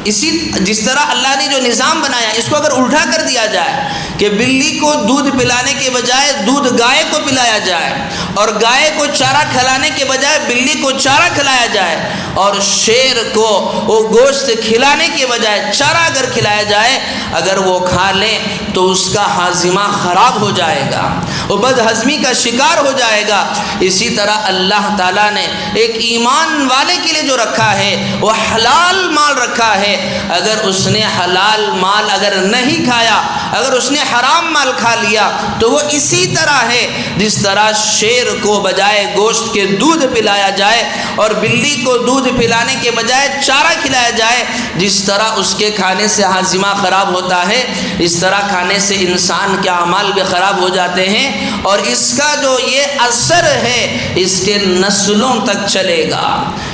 جس طرح اللہ نے جو نظام بنایا اس کو اگر الٹا کر دیا جائے کہ بلی کو دودھ پلانے کے بجائے دودھ گائے کو پلایا جائے، اور گائے کو چارہ کھلانے کے بجائے بلی کو چارہ کھلایا جائے، اور شیر کو وہ گوشت کھلانے کے بجائے چارہ اگر کھلایا جائے، اگر وہ کھا لیں تو اس کا ہاضمہ خراب ہو جائے گا، وہ بد ہضمی کا شکار ہو جائے گا۔ اسی طرح اللہ تعالیٰ نے ایک ایمان والے کے لیے جو رکھا ہے وہ حلال مال رکھا ہے۔ اگر اس نے حلال مال اگر نہیں کھایا، اگر اس نے حرام مال کھا لیا تو وہ اسی طرح ہے جس طرح شیر کو بجائے گوشت کے دودھ پلایا جائے اور بلی کو دودھ پلانے کے بجائے چارہ کھلایا جائے، جس طرح اس کے کھانے سے ہاضمہ خراب ہوتا ہے، اس طرح کھانے سے انسان کے اعمال بھی خراب ہو جاتے ہیں، اور اس کا جو یہ اثر ہے اس کے نسلوں تک چلے گا۔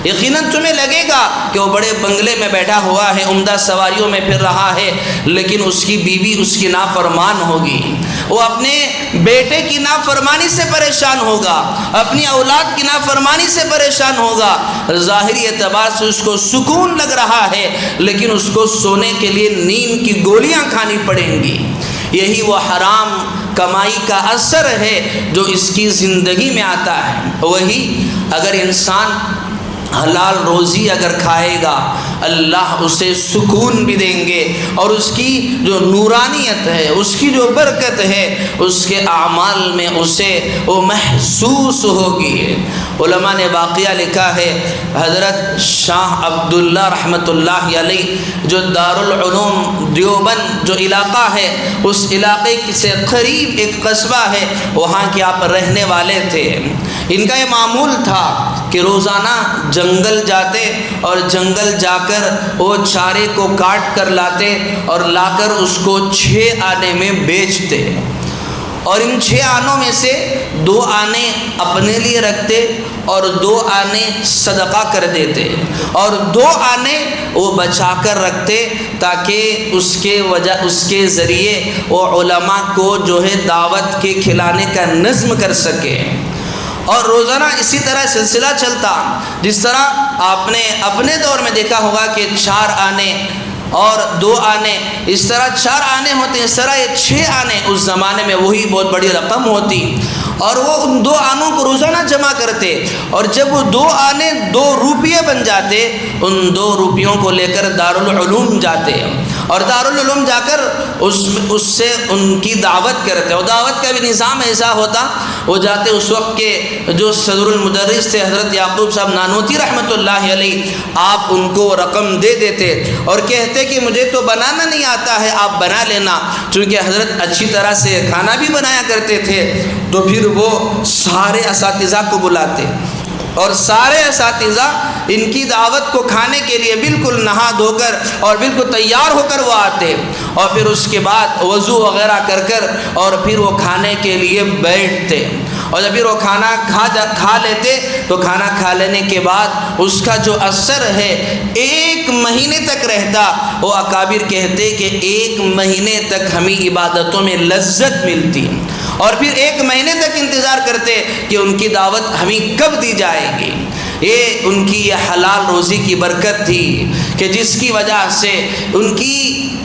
یقیناً تمہیں لگے گا کہ وہ بڑے بنگلے میں بیٹھا ہوا ہے، عمدہ سواریوں میں پھر رہا ہے، لیکن اس کی بیوی اس کی نافرمان ہوگی، وہ اپنے بیٹے کی نافرمانی سے پریشان ہوگا، اپنی اولاد کی نافرمانی سے پریشان ہوگا۔ ظاہری اعتبار سے اس کو سکون لگ رہا ہے، لیکن اس کو سونے کے لیے نیند کی گولیاں کھانی پڑیں گی۔ یہی وہ حرام کمائی کا اثر ہے جو اس کی زندگی میں آتا ہے۔ وہی اگر انسان حلال روزی اگر کھائے گا، اللہ اسے سکون بھی دیں گے، اور اس کی جو نورانیت ہے، اس کی جو برکت ہے، اس کے اعمال میں اسے وہ محسوس ہوگی۔ علماء نے واقعہ لکھا ہے، حضرت شاہ عبداللہ رحمۃ اللہ علیہ جو دارالعلوم دیوبند جو علاقہ ہے، اس علاقے سے قریب ایک قصبہ ہے، وہاں کے آپ رہنے والے تھے۔ ان کا یہ معمول تھا کہ روزانہ جنگل جاتے اور جنگل جا کر وہ چارے کو کاٹ کر لاتے اور لا کر اس کو 6 آنے میں بیچتے، اور ان 6 آنوں میں سے 2 آنے اپنے لیے رکھتے اور 2 آنے صدقہ کر دیتے، اور 2 آنے وہ بچا کر رکھتے تاکہ اس کے ذریعے وہ علماء کو جو ہے دعوت کے کھلانے کا نظم کر سکے۔ اور روزانہ اسی طرح سلسلہ چلتا، جس طرح آپ نے اپنے دور میں دیکھا ہوگا کہ 4 آنے اور 2 آنے، اس طرح 4 آنے ہوتے ہیں، اس طرح یہ 6 آنے اس زمانے میں وہی بہت بڑی رقم ہوتی، اور وہ ان 2 آنوں کو روزانہ جمع کرتے، اور جب وہ 2 آنے 2 روپیے بن جاتے، ان 2 روپیوں کو لے کر دارالعلوم جاتے، اور دارالعلوم جا کر اس سے ان کی دعوت کرتے، اور دعوت کا بھی نظام ایسا ہوتا، وہ جاتے اس وقت کے جو صدر المدرس تھے حضرت یعقوب صاحب نانوتوی رحمۃ اللہ علیہ، آپ ان کو رقم دے دیتے اور کہتے کہ مجھے تو بنانا نہیں آتا ہے، آپ بنا لینا، چونکہ حضرت اچھی طرح سے کھانا بھی بنایا کرتے تھے، تو پھر وہ سارے اساتذہ کو بلاتے، اور سارے اساتذہ ان کی دعوت کو کھانے کے لیے بالکل نہا دھو کر اور بالکل تیار ہو کر وہ آتے، اور پھر اس کے بعد وضو وغیرہ کر اور پھر وہ کھانے کے لیے بیٹھتے، اور جب پھر وہ کھانا کھا لیتے تو کھانا کھا لینے کے بعد اس کا جو اثر ہے 1 مہینے تک رہتا۔ وہ اکابر کہتے کہ 1 مہینے تک ہمیں عبادتوں میں لذت ملتی، اور پھر 1 مہینے تک انتظار کرتے کہ ان کی دعوت ہمیں کب دی جائے گی۔ یہ ان کی یہ حلال روزی کی برکت تھی کہ جس کی وجہ سے ان کی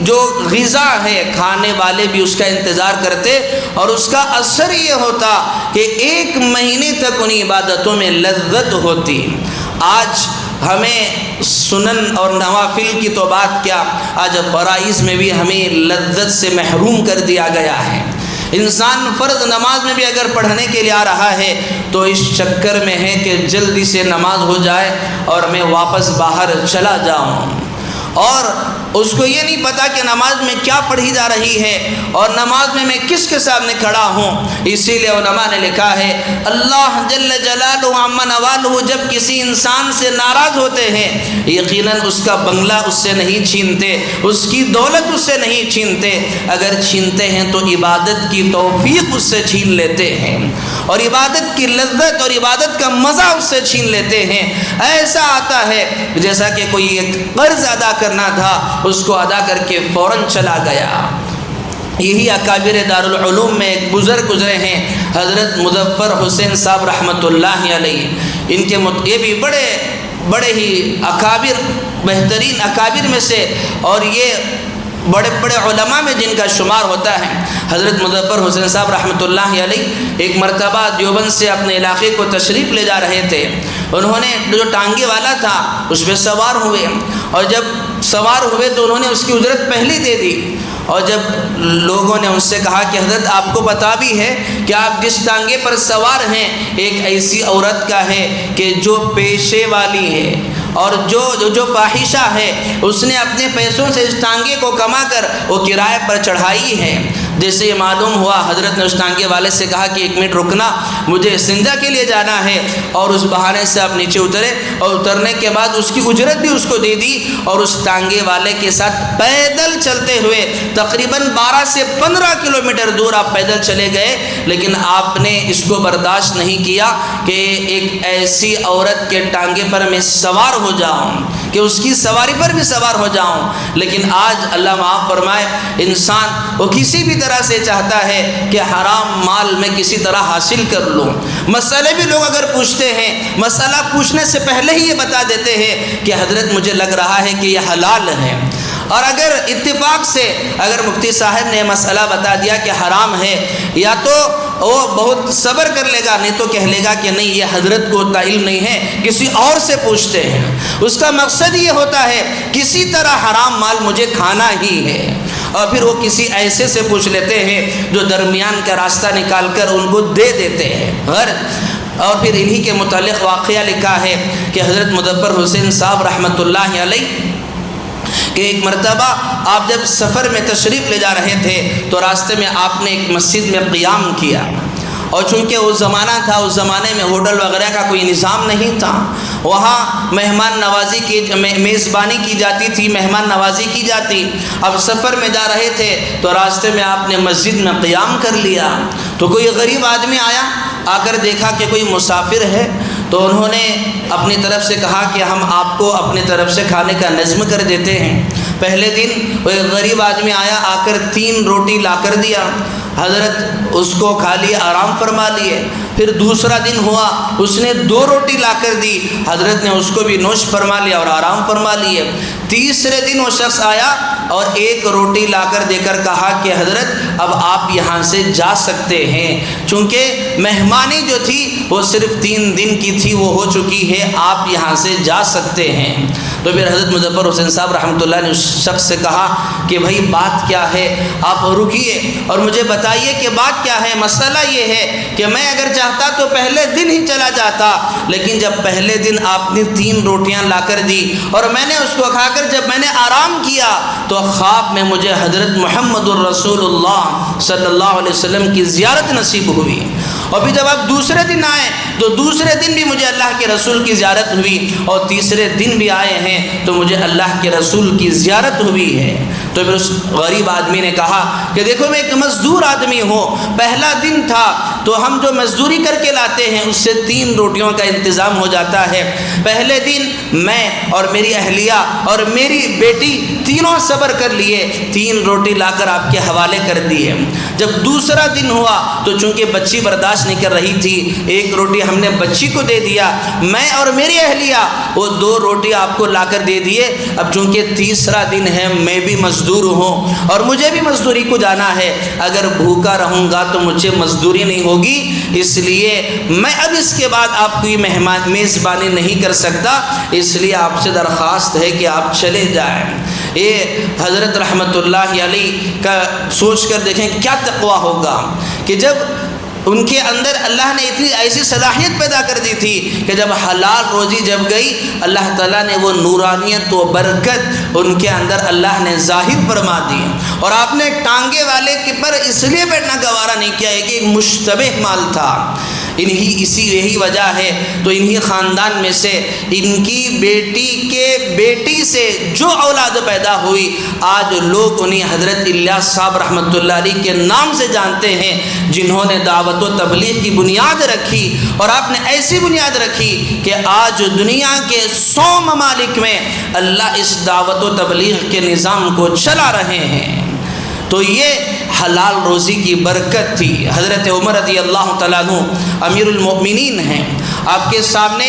جو غذا ہے کھانے والے بھی اس کا انتظار کرتے، اور اس کا اثر یہ ہوتا کہ 1 مہینے تک ان عبادتوں میں لذت ہوتی۔ آج ہمیں سنن اور نوافل کی تو بات کیا، آج فرائض میں بھی ہمیں لذت سے محروم کر دیا گیا ہے۔ انسان فرض نماز میں بھی اگر پڑھنے کے لیے آ رہا ہے تو اس چکر میں ہے کہ جلدی سے نماز ہو جائے اور میں واپس باہر چلا جاؤں، اور اس کو یہ نہیں پتا کہ نماز میں کیا پڑھی جا رہی ہے اور نماز میں کس کے سامنے کھڑا ہوں۔ اسی لیے علماء نے لکھا ہے اللہ جل جلالہ عما نوالہ جب کسی انسان سے ناراض ہوتے ہیں یقیناً اس کا بنگلہ اس سے نہیں چھینتے، اس کی دولت اس سے نہیں چھینتے، اگر چھینتے ہیں تو عبادت کی توفیق اس سے چھین لیتے ہیں، اور عبادت کی لذت اور عبادت کا مزہ اس سے چھین لیتے ہیں۔ ایسا آتا ہے جیسا کہ کوئی ایک قرض ادا کرنا تھا، اس کو ادا کر کے فوراً چلا گیا۔ یہی اکابر دارالعلوم میں ایک بزرگ گزرے ہیں حضرت مظفر حسین صاحب رحمۃ اللہ علیہ، ان کے یہ بھی بڑے ہی اکابر، بہترین اکابر میں سے، اور یہ بڑے بڑے علماء میں جن کا شمار ہوتا ہے۔ حضرت مظفر حسین صاحب رحمۃ اللہ علیہ ایک مرتبہ دیوبند سے اپنے علاقے کو تشریف لے جا رہے تھے، انہوں نے جو ٹانگے والا تھا اس پہ سوار ہوئے، اور جب سوار ہوئے تو انہوں نے اس کی اجرت پہلے دے دی، اور جب لوگوں نے ان سے کہا کہ حضرت آپ کو پتہ بھی ہے کہ آپ جس ٹانگے پر سوار ہیں ایک ایسی عورت کا ہے کہ جو پیشے والی ہے اور جو فاحشہ ہے، اس نے اپنے پیسوں سے اس ٹانگے کو کما کر وہ کرائے پر چڑھائی ہے۔ جیسے یہ معلوم ہوا حضرت نے اس ٹانگے والے سے کہا کہ 1 منٹ رکنا، مجھے استنجا کے لیے جانا ہے، اور اس بہانے سے آپ نیچے اترے، اور اترنے کے بعد اس کی اجرت بھی اس کو دے دی، اور اس ٹانگے والے کے ساتھ پیدل چلتے ہوئے تقریباً 12 سے 15 کلومیٹر دور آپ پیدل چلے گئے، لیکن آپ نے اس کو برداشت نہیں کیا کہ ایک ایسی عورت کے ٹانگے پر میں سوار ہو جاؤں، کہ اس کی سواری پر بھی سوار ہو جاؤں۔ لیکن آج اللہ معاف فرمائے انسان وہ کسی بھی طرح سے چاہتا ہے کہ حرام مال میں کسی طرح حاصل کر لوں۔ مسئلے بھی لوگ اگر پوچھتے ہیں، مسئلہ پوچھنے سے پہلے ہی یہ بتا دیتے ہیں کہ حضرت مجھے لگ رہا ہے کہ یہ حلال ہے، اور اگر اتفاق سے اگر مفتی صاحب نے مسئلہ بتا دیا کہ حرام ہے، یا تو وہ بہت صبر کر لے گا، نہیں تو کہہ لے گا کہ نہیں یہ حضرت کو اتنا علم نہیں ہے، کسی اور سے پوچھتے ہیں۔ اس کا مقصد یہ ہوتا ہے کسی طرح حرام مال مجھے کھانا ہی ہے، اور پھر وہ کسی ایسے سے پوچھ لیتے ہیں جو درمیان کا راستہ نکال کر ان کو دے دیتے ہیں غرض۔ اور پھر انہی کے متعلق واقعہ لکھا ہے کہ حضرت مظفر حسین صاحب رحمۃ اللہ علیہ کہ ایک مرتبہ آپ جب سفر میں تشریف لے جا رہے تھے تو راستے میں آپ نے ایک مسجد میں قیام کیا، اور چونکہ وہ زمانہ تھا، اس زمانے میں ہوٹل وغیرہ کا کوئی نظام نہیں تھا، وہاں مہمان نوازی کی میزبانی کی جاتی تھی، مہمان نوازی کی جاتی۔ اب سفر میں جا رہے تھے تو راستے میں آپ نے مسجد میں قیام کر لیا، تو کوئی غریب آدمی آیا، آ کر دیکھا کہ کوئی مسافر ہے، تو انہوں نے اپنی طرف سے کہا کہ ہم آپ کو اپنی طرف سے کھانے کا نظم کر دیتے ہیں۔ پہلے دن وہ ایک غریب آدمی آیا، آ کر 3 روٹی لا کر دیا، حضرت اس کو کھا لیے، آرام فرما لیے۔ پھر دوسرا دن ہوا، اس نے 2 روٹی لا کر دی، حضرت نے اس کو بھی نوش فرما لیا اور آرام فرما لیے۔ تیسرے دن وہ شخص آیا اور 1 روٹی لا کر دے کر کہا کہ حضرت اب آپ یہاں سے جا سکتے ہیں، چونکہ مہمانی جو تھی وہ صرف 3 دن کی تھی، وہ ہو چکی ہے، آپ یہاں سے جا سکتے ہیں۔ تو پھر حضرت مظفر حسین صاحب رحمۃ اللہ نے اس شخص سے کہا کہ بھائی بات کیا ہے، آپ رکیے اور مجھے بتائیے کہ بات کیا ہے۔ مسئلہ یہ ہے کہ میں اگر چاہتا تو پہلے دن ہی چلا جاتا، لیکن جب پہلے دن آپ نے 3 روٹیاں لا کر دی اور میں نے اس کو کھا کر جب میں نے آرام کیا تو خواب میں مجھے حضرت محمد الرسول اللہ صلی اللہ علیہ وسلم کی زیارت نصیب ہوئی، اور پھر جب آپ دوسرے دن آئے تو دوسرے دن بھی مجھے اللہ کے رسول کی زیارت ہوئی، اور تیسرے دن بھی آئے ہیں تو مجھے اللہ کے رسول کی زیارت ہوئی ہے۔ تو پھر اس غریب آدمی نے کہا کہ دیکھو میں ایک مزدور آدمی ہوں، پہلا دن تھا تو ہم جو مزدوری کر کے لاتے ہیں اس سے 3 روٹیوں کا انتظام ہو جاتا ہے۔ پہلے دن میں اور میری اہلیہ اور میری بیٹی تینوں صبر کر لیے، 3 روٹی لا کر آپ کے حوالے کر دیے۔ جب دوسرا دن ہوا تو چونکہ بچی برداشت نہیں کر رہی تھی، 1 روٹی ہم نے بچی کو دے دیا، میں اور میری اہلیہ وہ 2 روٹی آپ کو لا کر دے دیے۔ اب چونکہ تیسرا دن ہے، میں بھی مزدور ہوں اور مجھے بھی مزدوری کو جانا ہے، اگر بھوکا رہوں گا تو مجھے مزدوری نہیں ہوگی، اس لیے میں اب اس کے بعد آپ کی میزبانی نہیں کر سکتا، اس لیے آپ سے درخواست ہے کہ آپ چلے جائیں۔ یہ حضرت رحمت اللہ علیہ کا سوچ کر دیکھیں کیا تقویٰ ہوگا کہ جب ان کے اندر اللہ نے اتنی ایسی صلاحیت پیدا کر دی تھی کہ جب حلال روزی جب گئی اللہ تعالیٰ نے وہ نورانیت و برکت ان کے اندر اللہ نے ظاہر فرما دی، اور آپ نے ٹانگے والے کے پر اس لیے بیٹھنا گوارا نہیں کیا ہے کہ ایک مشتبہ مال تھا، یہی وجہ ہے تو انہی خاندان میں سے ان کی بیٹی کے بیٹی سے جو اولاد پیدا ہوئی آج لوگ انہیں حضرت الیاس صاحب رحمۃ اللہ علیہ کے نام سے جانتے ہیں، جنہوں نے دعوت و تبلیغ کی بنیاد رکھی، اور آپ نے ایسی بنیاد رکھی کہ آج دنیا کے 100 ممالک میں اللہ اس دعوت و تبلیغ کے نظام کو چلا رہے ہیں۔ تو یہ حلال روزی کی برکت تھی۔ حضرت عمر رضی اللہ تعالیٰ عنہ امیر المؤمنین ہیں، آپ کے سامنے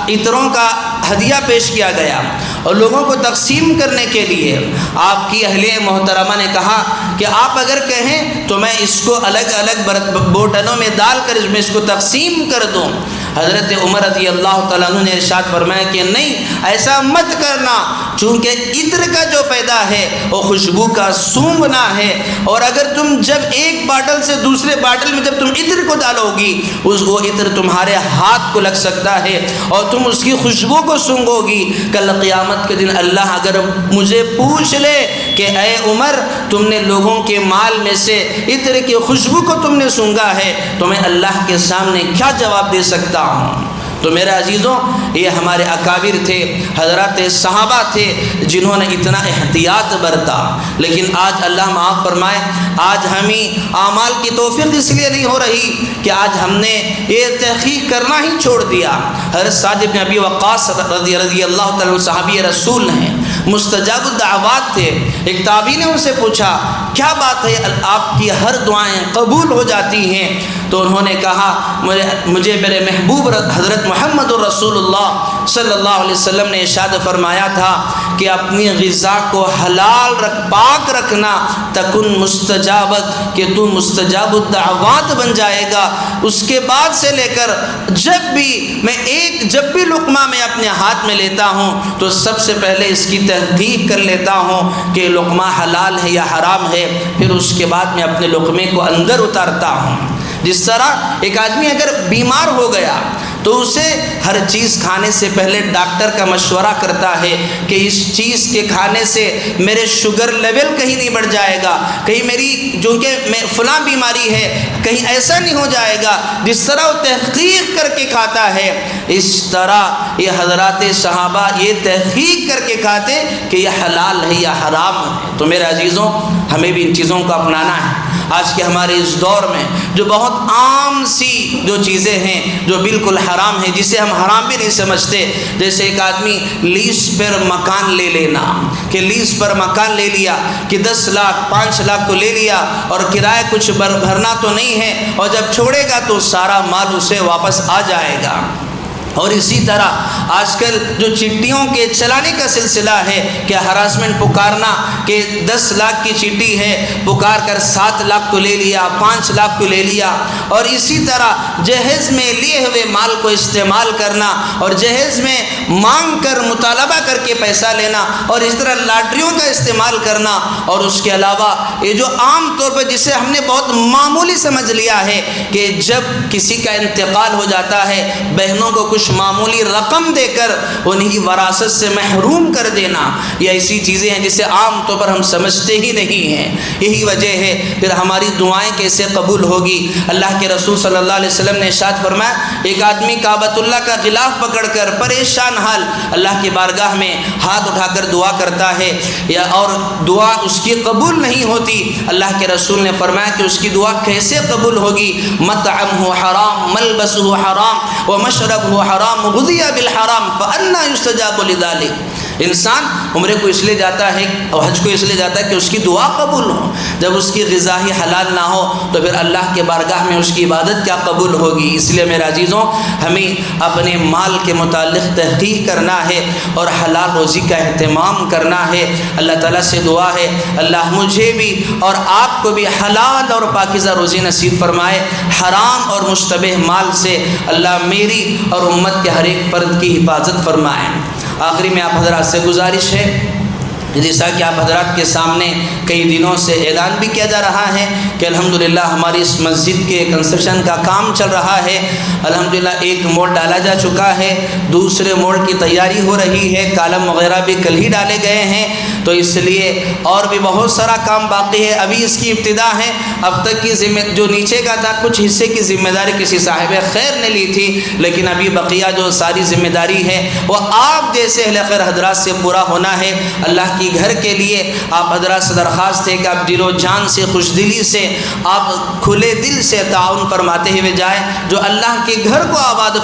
عطروں کا ہدیہ پیش کیا گیا اور لوگوں کو تقسیم کرنے کے لیے آپ کی اہلیہ محترمہ نے کہا کہ آپ اگر کہیں تو میں اس کو الگ الگ بوتلوں میں ڈال کر اس کو تقسیم کر دوں۔ حضرت عمر رضی اللہ تعالیٰ عنہ نے ارشاد فرمایا کہ نہیں، ایسا مت کرنا، چونکہ عطر کا جو فائدہ ہے وہ خوشبو کا سونگھنا ہے، اور اگر تم جب ایک باٹل سے دوسرے باٹل میں جب تم عطر کو ڈالو گی وہ عطر تمہارے ہاتھ کو لگ سکتا ہے اور تم اس کی خوشبو کو سونگھو گی۔ کل قیامت کے دن اللہ اگر مجھے پوچھ لے کہ اے عمر تم نے لوگوں کے مال میں سے عطر کی خوشبو کو تم نے سونگھا ہے تو میں اللہ کے سامنے کیا جواب دے سکتا ہوں؟ تو میرے عزیزوں، یہ ہمارے اکابر تھے، حضرات صحابہ تھے جنہوں نے اتنا احتیاط برتا، لیکن آج اللہ معاف فرمائے آج ہمیں اعمال کی توفیق اس لیے نہیں ہو رہی کہ آج ہم نے یہ تحقیق کرنا ہی چھوڑ دیا۔ حضرت سعد بن ابی وقاص رضی اللہ تعالیٰ صحابی رسول ہیں، مستجاب الدعوات تھے۔ ایک تابعی نے ان سے پوچھا کیا بات ہے آپ کی ہر دعائیں قبول ہو جاتی ہیں؟ تو انہوں نے کہا مجھے میرے محبوب حضرت محمد الرسول اللہ صلی اللہ علیہ وسلم نے ارشاد فرمایا تھا کہ اپنی غذا کو حلال پاک رکھنا تکن مستجابت، کہ تو مستجاب الدعوات بن جائے گا۔ اس کے بعد سے لے کر جب بھی لقمہ میں اپنے ہاتھ میں لیتا ہوں تو سب سے پہلے اس کی تحقیق کر لیتا ہوں کہ لقمہ حلال ہے یا حرام ہے، پھر اس کے بعد میں اپنے لقمے کو اندر اتارتا ہوں۔ جس طرح ایک آدمی اگر بیمار ہو گیا تو اسے ہر چیز کھانے سے پہلے ڈاکٹر کا مشورہ کرتا ہے کہ اس چیز کے کھانے سے میرے شوگر لیول کہیں نہیں بڑھ جائے گا، کہیں میری جو کہ فلاں بیماری ہے کہیں ایسا نہیں ہو جائے گا۔ جس طرح وہ تحقیق کر کے کھاتا ہے اس طرح یہ حضرات صحابہ یہ تحقیق کر کے کھاتے کہ یہ حلال ہے یا حرام ہے۔ تو میرے عزیزوں، ہمیں بھی ان چیزوں کو اپنانا ہے، آج کے ہمارے اس دور میں جو بہت عام سی جو چیزیں ہیں جو بالکل حرام ہیں، جسے ہم حرام بھی نہیں سمجھتے، جیسے ایک آدمی لیز پر مکان لے لینا، کہ لیز پر مکان لے لیا کہ 10 لاکھ 5 لاکھ کو لے لیا اور کرایہ کچھ بھرنا تو نہیں ہے، اور جب چھوڑے گا تو سارا مال اسے واپس آ جائے گا۔ اور اسی طرح آج کل جو چٹھیوں کے چلانے کا سلسلہ ہے کہ ہراسمنٹ پکارنا، کہ 10 لاکھ کی چٹھی ہے، پکار کر 7 لاکھ کو لے لیا، 5 لاکھ کو لے لیا، اور اسی طرح جہیز میں لیے ہوئے مال کو استعمال کرنا، اور جہیز میں مانگ کر مطالبہ کر کے پیسہ لینا، اور اس طرح لاٹریوں کا استعمال کرنا، اور اس کے علاوہ یہ جو عام طور پر جسے ہم نے بہت معمولی سمجھ لیا ہے کہ جب کسی کا انتقال ہو جاتا ہے بہنوں کو کچھ معمولی رقم دے کر انہیں وراثت سے محروم کر دینا، یہ ایسی چیزیں ہیں جسے عام طور پر ہم سمجھتے ہی نہیں ہیں۔ یہی وجہ ہے پھر ہماری دعائیں کیسے قبول ہوگی۔ اللہ کے رسول صلی اللہ علیہ وسلم نے ارشاد فرمایا، ایک آدمی کعبۃ اللہ کا غلاف پکڑ کر پریشان حال اللہ کی بارگاہ میں ہاتھ اٹھا کر دعا کرتا ہے اور دعا اس کی قبول نہیں ہوتی، اللہ کے رسول نے فرمایا کہ اس کی دعا کیسے قبول ہوگی؟ مطعمہ حرام، ملبسہ حرام، ومشربہ حرام، غذی بالحرام، فأنی یستجاب لذلک۔ انسان عمرے کو اس لیے جاتا ہے اور حج کو اس لیے جاتا ہے کہ اس کی دعا قبول ہو۔ جب اس کی غذا ہی حلال نہ ہو تو پھر اللہ کے بارگاہ میں اس کی عبادت کیا قبول ہوگی؟ اس لیے میرے عزیزوں، ہمیں اپنے مال کے متعلق تحقیق کرنا ہے اور حلال روزی کا اہتمام کرنا ہے۔ اللہ تعالیٰ سے دعا ہے اللہ مجھے بھی اور آپ کو بھی حلال اور پاکیزہ روزی نصیب فرمائے، حرام اور مشتبہ مال سے اللہ میری اور امت کے ہر ایک فرد کی حفاظت فرمائے۔ آخری میں آپ حضرات سے گزارش ہے، جیسا کہ آپ حضرات کے سامنے کئی دنوں سے اعلان بھی کیا جا رہا ہے کہ الحمدللہ ہماری اس مسجد کے کنسٹرکشن کا کام چل رہا ہے۔ الحمدللہ ایک موڑ ڈالا جا چکا ہے، دوسرے موڑ کی تیاری ہو رہی ہے، کالم وغیرہ بھی کل ہی ڈالے گئے ہیں، تو اس لیے اور بھی بہت سارا کام باقی ہے۔ ابھی اس کی ابتدا ہے، اب تک کی جو نیچے کا تھا کچھ حصے کی ذمہ داری کسی صاحب خیر نے لی تھی، لیکن ابھی بقیہ جو ساری ذمہ داری ہے وہ آپ جیسے اہل خیر حضرات سے پورا ہونا ہے۔ اللہ کی گھر کے لیے آپ حضرات سے درخواست ہے کہ آپ دل و جان سے، خوش دلی سے، آپ کھلے دل سے تعاون فرماتے ہوئے جائیں۔ جو اللہ کے گھر کو آباد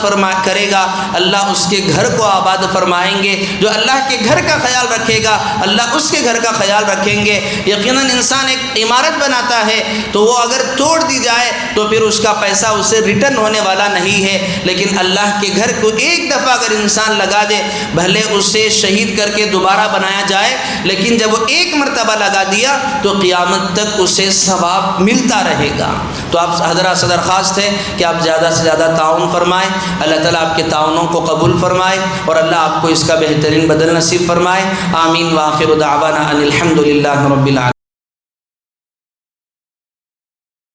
کرے گا اللہ اس کے گھر کو آباد فرمائیں گے، جو اللہ کے گھر کا خیال رکھے گا اللہ اس کے گھر کا خیال رکھیں گے۔ یقیناً انسان ایک عمارت بناتا ہے تو وہ اگر توڑ دی جائے تو پھر اس کا پیسہ اسے ریٹرن ہونے والا نہیں ہے، لیکن اللہ کے گھر کو ایک دفعہ اگر انسان لگا دے، بھلے اسے شہید کر کے دوبارہ بنایا جائے، لیکن جب وہ ایک مرتبہ لگا دیا تو قیامت تک اسے ثواب ملتا رہے گا۔ تو آپ حضرات سے درخواست ہے کہ آپ زیادہ سے زیادہ تعاون فرمائیں، اللہ تعالیٰ آپ کے تعاونوں کو قبول فرمائے اور اللہ آپ کو اس کا بہترین بدل نصیب فرمائے۔ آمین۔ وآخر دعوانا ان الحمد للہ رب العالمین۔